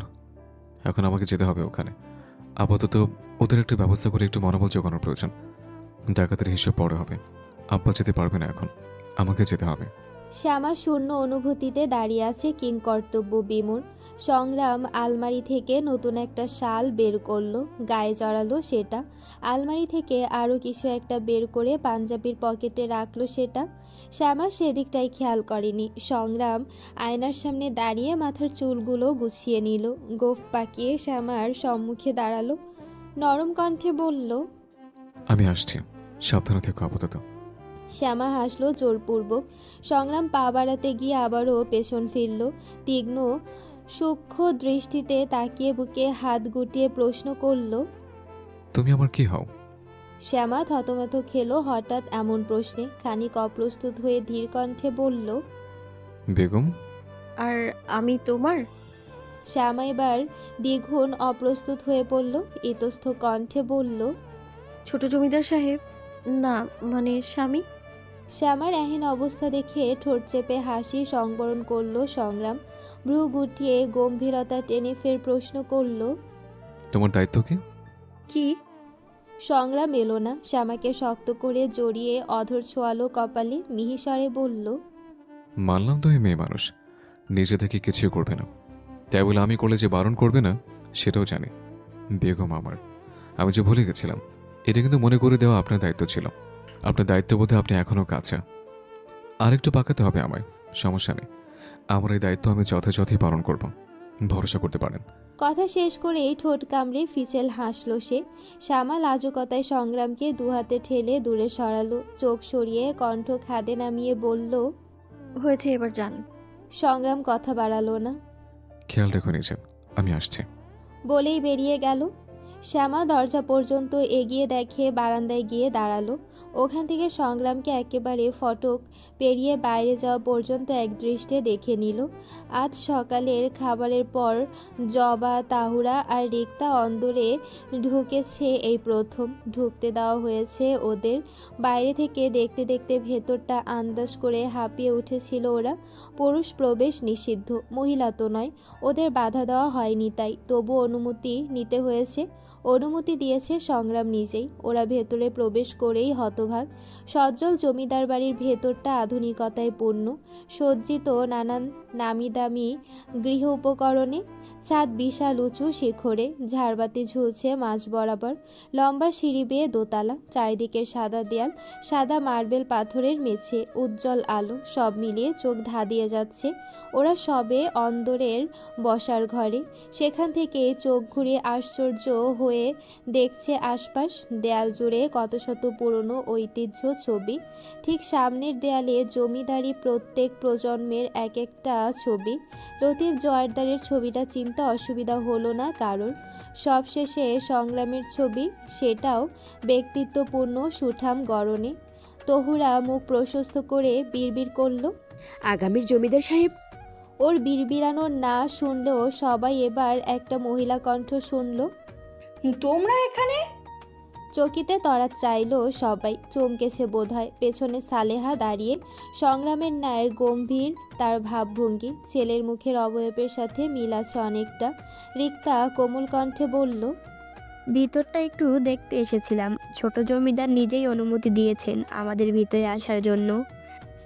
এখন আমাকে যেতে হবে ওখানে। আপাতত ওদের একটা ব্যবস্থা করে একটু মনোবল জোগানোর প্রয়োজন। ডাকাতের হিসেব পরে হবে। আব্বা যেতে পারবে না এখন, আমাকে যেতে হবে। শ্যামা শূন্য অনুভূতিতে দাঁড়িয়ে আছে কিংকর্তব্য বিমূঢ়। সংগ্রাম আলমারি থেকে নতুন একটা শাল বের করলো, গায়ে জড়ালো সেটা। আলমারি থেকে আরও কিছু একটা বের করে পাঞ্জাবির পকেটে রাখলো সেটা। শ্যামা সেদিকটাই খেয়াল করেনি। সংগ্রাম আয়নার সামনে দাঁড়িয়ে মাথার চুলগুলো গুছিয়ে নিল, গোঁফ পাকিয়ে শ্যামার সম্মুখে দাঁড়ালো, নরম কণ্ঠে বলল, আমি আসছি, সাবধানে থেকো আপাতত। শ্যামা হাসল জোরপূর্বক। সংগ্রাম পা বাড়াতে গিয়ে আবারও পেছন ফিরল। তীক্ষ্ণ সূক্ষ্ম দৃষ্টিতে তাকিয়ে বুকে হাত গুটিয়ে প্রশ্ন করল, তুমি আমার কি হও? শ্যামা থতমত খেলো হঠাৎ এমন প্রশ্নে। খানিক অপ্রস্তুত হয়ে ধীর কণ্ঠে বলল, বেগম। আর আমি তোমার? শ্যামা এবার দ্বিগুণ অপ্রস্তুত হয়ে পড়ল, ইতস্থ কণ্ঠে বলল, ছোট জমিদার সাহেব, না মানে স্বামী। শ্যামার এহেন অবস্থা দেখে ঠোঁট চেপে হাসি সংবরণ করল সংগ্রাম। ভ্রু গুটিয়ে গম্ভীরতা টেনে ফের প্রশ্ন করল, তোমার দায়িত্ব কি? কি? সংগ্রাম এলো না। শ্যামাকে শক্ত করে জড়িয়ে অধর ছোয়ালো কপালে, মিহিস্বরে বলল, মানলাম তুমি মেয়ে মানুষ, নিজে থেকে কিছুই করবে না, তাই বলে আমি করলে যে বারণ করবে না সেটাও জানি। বেগম আমার, আমি যে ভুলে গেছিলাম, এটা কিন্তু মনে করে দেওয়া আপনার দায়িত্ব ছিল। আপনার দায়িত্ববোধে আপনি এখনও কাছে। আরেকটু পাকাতে হবে আমায়, সমস্যা নেই। আমার এই দায়িত্ব আমি যথাযথই পালন করব, ভরসা করতে পারেন। কথা শেষ করে ঠোঁট কামড়ে ফিচেল হাসল সে। শ্যামা লাজুকতায় সংগ্রামকে দুহাতে ঠেলে দূরে সরালো, চোখ সরিয়ে কণ্ঠ খাদে নামিয়ে বলল, হয়েছে, এবার যান। সংগ্রাম কথা বাড়ালো না, খেয়াল রেখো নিজে, আমি আসছি বলেই বেরিয়ে গেল। শ্যামা দরজা পর্যন্ত এগিয়ে দেখে বারান্দায় গিয়ে দাঁড়ালো। ওখান থেকে সংগ্রামকে একেবারে ফটক পেরিয়ে বাইরে যাওয়া পর্যন্ত একদৃষ্টে দেখে নিল। আজ সকালের খাবারের পর জবা, তাহুরা আর রিক্তা অন্দরে ঢুকেছে এই প্রথম। ঢুকতে দেওয়া হয়েছে ওদের। বাইরে থেকে দেখতে দেখতে ভেতরটা আন্দাজ করে হাঁপিয়ে উঠেছিল ওরা। পুরুষ প্রবেশ নিষিদ্ধ, মহিলা তো নয়, ওদের বাধা দেওয়া হয়নি, তাই তবু অনুমতি নিতে হয়েছে। অনুমতি দিয়েছে সংগ্রাম নিজেই। ওরা ভেতরে প্রবেশ করেই হতভাগ। সজ্জল জমিদার বাড়ির ভেতরটা আধুনিকতায় পূর্ণ, সজ্জিত নানান নামি দামি গৃহ উপকরণে। ছাদ বিশাল উঁচু শিখরে, ঝাড়বাতি ঝুলছে মাঝ বরাবর। লম্বা সিঁড়ি বেয়ে দোতলা, চারিদিকে সাদা দেয়াল, সাদা মার্বেল পাথরের মেঝে, উজ্জ্বল আলো, সব মিলিয়ে চোখ ধাঁধিয়ে যাচ্ছে। ওরা সবে অন্দরের বসার ঘরে। সেখান থেকে চোখ ঘুরিয়ে আশ্চর্য হয়ে দেখছে আশপাশ। দেয়াল জুড়ে কত শত পুরনো ঐতিহ্য ছবি। ঠিক সামনের দেয়ালে জমিদারি প্রত্যেক প্রজন্মের এক একটা ছবি। লতিফ জোয়ারদারের ছবিটা চিনতে অসুবিধা হলো না কারোর। সবশেষে সংগ্রামের ছবি, সেটাও ব্যক্তিত্বপূর্ণ সুঠাম গড়নে। তহুরা মুখ প্রশস্ত করে বিড়বিড় করল, আগামীর জমিদার সাহেব। ওর বিড়বিড়ানো না শুনলেও সবাই এবার একটা মহিলা কণ্ঠ শুনল, তোমরা এখানে? চকিতে তরা চাইলো সবাই। চমকেছে বোধহয়। পেছনে সালেহা দাঁড়িয়ে, সংগ্রামের ন্যায় গম্ভীর তার ভাবভঙ্গি। ছেলের মুখের অবয়বের সাথে মিল আছে অনেকটা। রিক্তা কোমল কণ্ঠে বলল, ভিতরটা একটু দেখতে এসেছিলাম। ছোট জমিদার নিজেই অনুমতি দিয়েছেন আমাদের ভিতরে আসার জন্য।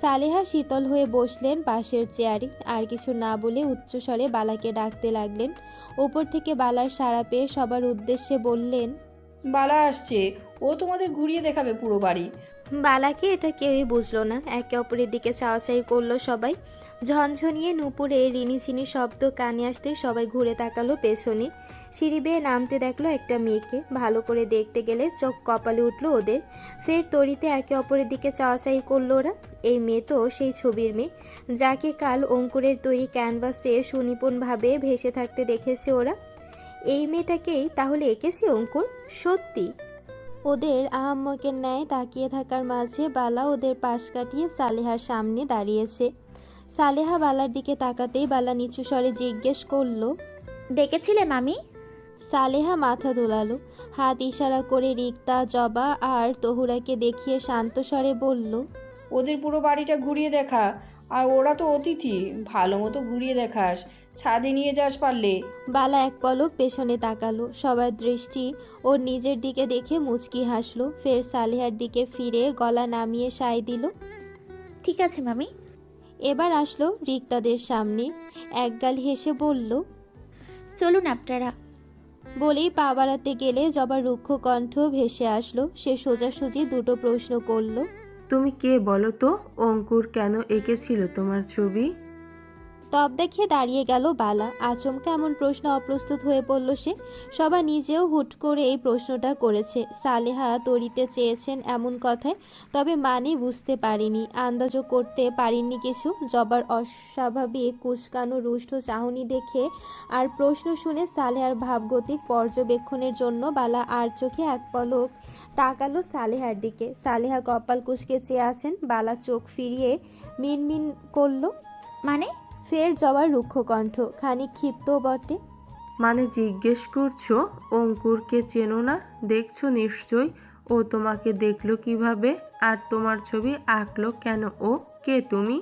সালেহা শীতল হয়ে বসলেন পাশের চেয়ারে। আর কিছু না বলে উচ্চস্বরে বালাকে ডাকতে লাগলেন। উপর থেকে বালার সাড়া পেয়ে সবার উদ্দেশ্যে বললেন, বালা আসছে, ও তোমাদের ঘুরিয়ে দেখাবে পুরো বাড়ি। বালাকে এটা কেউই বুঝলো না। একে অপরের দিকে চাওয়াচাই করলো সবাই। ঝনঝনিয়ে নুপুরে রিনিঝিনি শব্দ কানে আসতে সবাই ঘুরে তাকালো পেছনে। সিঁড়ি বেয়ে নামতে দেখলো একটা মেয়েকে। ভালো করে দেখতে গেলে চোখ কপালে উঠলো ওদের। ফের তড়িতে একে অপরের দিকে চাওয়াচাই করলো ওরা। এই মেয়ে তো সেই ছবির মেয়ে, যাকে কাল অঙ্কুরের তৈরি ক্যানভাসে সুনিপুণভাবে ভেসে থাকতে দেখেছে ওরা। এই মেয়েটাকেই তাহলে এঁকেছে অঙ্কুর? সত্যি? ওদের আহাম্মকের ন্যায় তাকিয়ে থাকার মাঝে বালা ওদের পাশ কাটিয়ে সালেহার সামনে দাঁড়িয়েছে। সালেহা বালার দিকে তাকাতেই বালা নিচু স্বরে জিজ্ঞেস করলো, ডেকেছিলে মামি? সালেহা মাথা দোলালো, হাত ইশারা করে রিক্তা, জবা আর তহুরাকে দেখিয়ে শান্ত স্বরে বলল, ওদের পুরো বাড়িটা ঘুরিয়ে দেখা, আর ওরা তো অতিথি, ভালো মতো ঘুরিয়ে দেখাস, ছাদে নিয়ে যাস পারলে। বালা এক পলক পেছনে তাকালো, সবার দৃষ্টি ওর নিজের দিকে দেখে মুচকি হাসলো, ফের সালেহার দিকে ফিরে গলা নামিয়ে সায় দিল। ঠিক আছে মামি। এবার আসলো রিক্তাদের সামনে, একগাল হেসে বলল, চলুন আপনারা। বলেই পা বাড়াতে গেলে জবার রুক্ষ কণ্ঠ ভেসে আসলো। সে সোজাসুজি দুটো প্রশ্ন করলো, তুমি কে বলো তো? অঙ্কুর কেন এঁকেছিল তোমার ছবি? তব দেখিয়ে দাঁড়িয়ে গেল বালা। আচমকা এমন প্রশ্ন অপ্রস্তুত হয়ে পড়ল সে। সবাই নিজেও হুট করে এই প্রশ্নটা করেছে। সালেহা তরিতে চেয়েছেন এমন কথায়, তবে মানে বুঝতে পারিনি, আন্দাজও করতে পারিনি কিছু। জবার অস্বাভাবিক কুচকানো রুষ্ট চাহনি দেখে আর প্রশ্ন শুনে সালেহার ভাবগতিক পর্যবেক্ষণের জন্য বালা আর চোখে এক পলক তাকালো সালেহার দিকে। সালেহা কপাল কুঁচকে চেয়ে আছেন। বালা চোখ ফিরিয়ে মিনমিন করলো, মানে? ফের জবার রুক্ষ কণ্ঠ, খানিক ক্ষিপ্ত বটে। মানে জিজ্ঞেস করছো অঙ্কুরকে চেনো না? দেখছো নিশ্চয়। ও তোমাকে দেখলো কিভাবে? আর তোমার ছবি আঁকলো কেন ও? কে তুমি?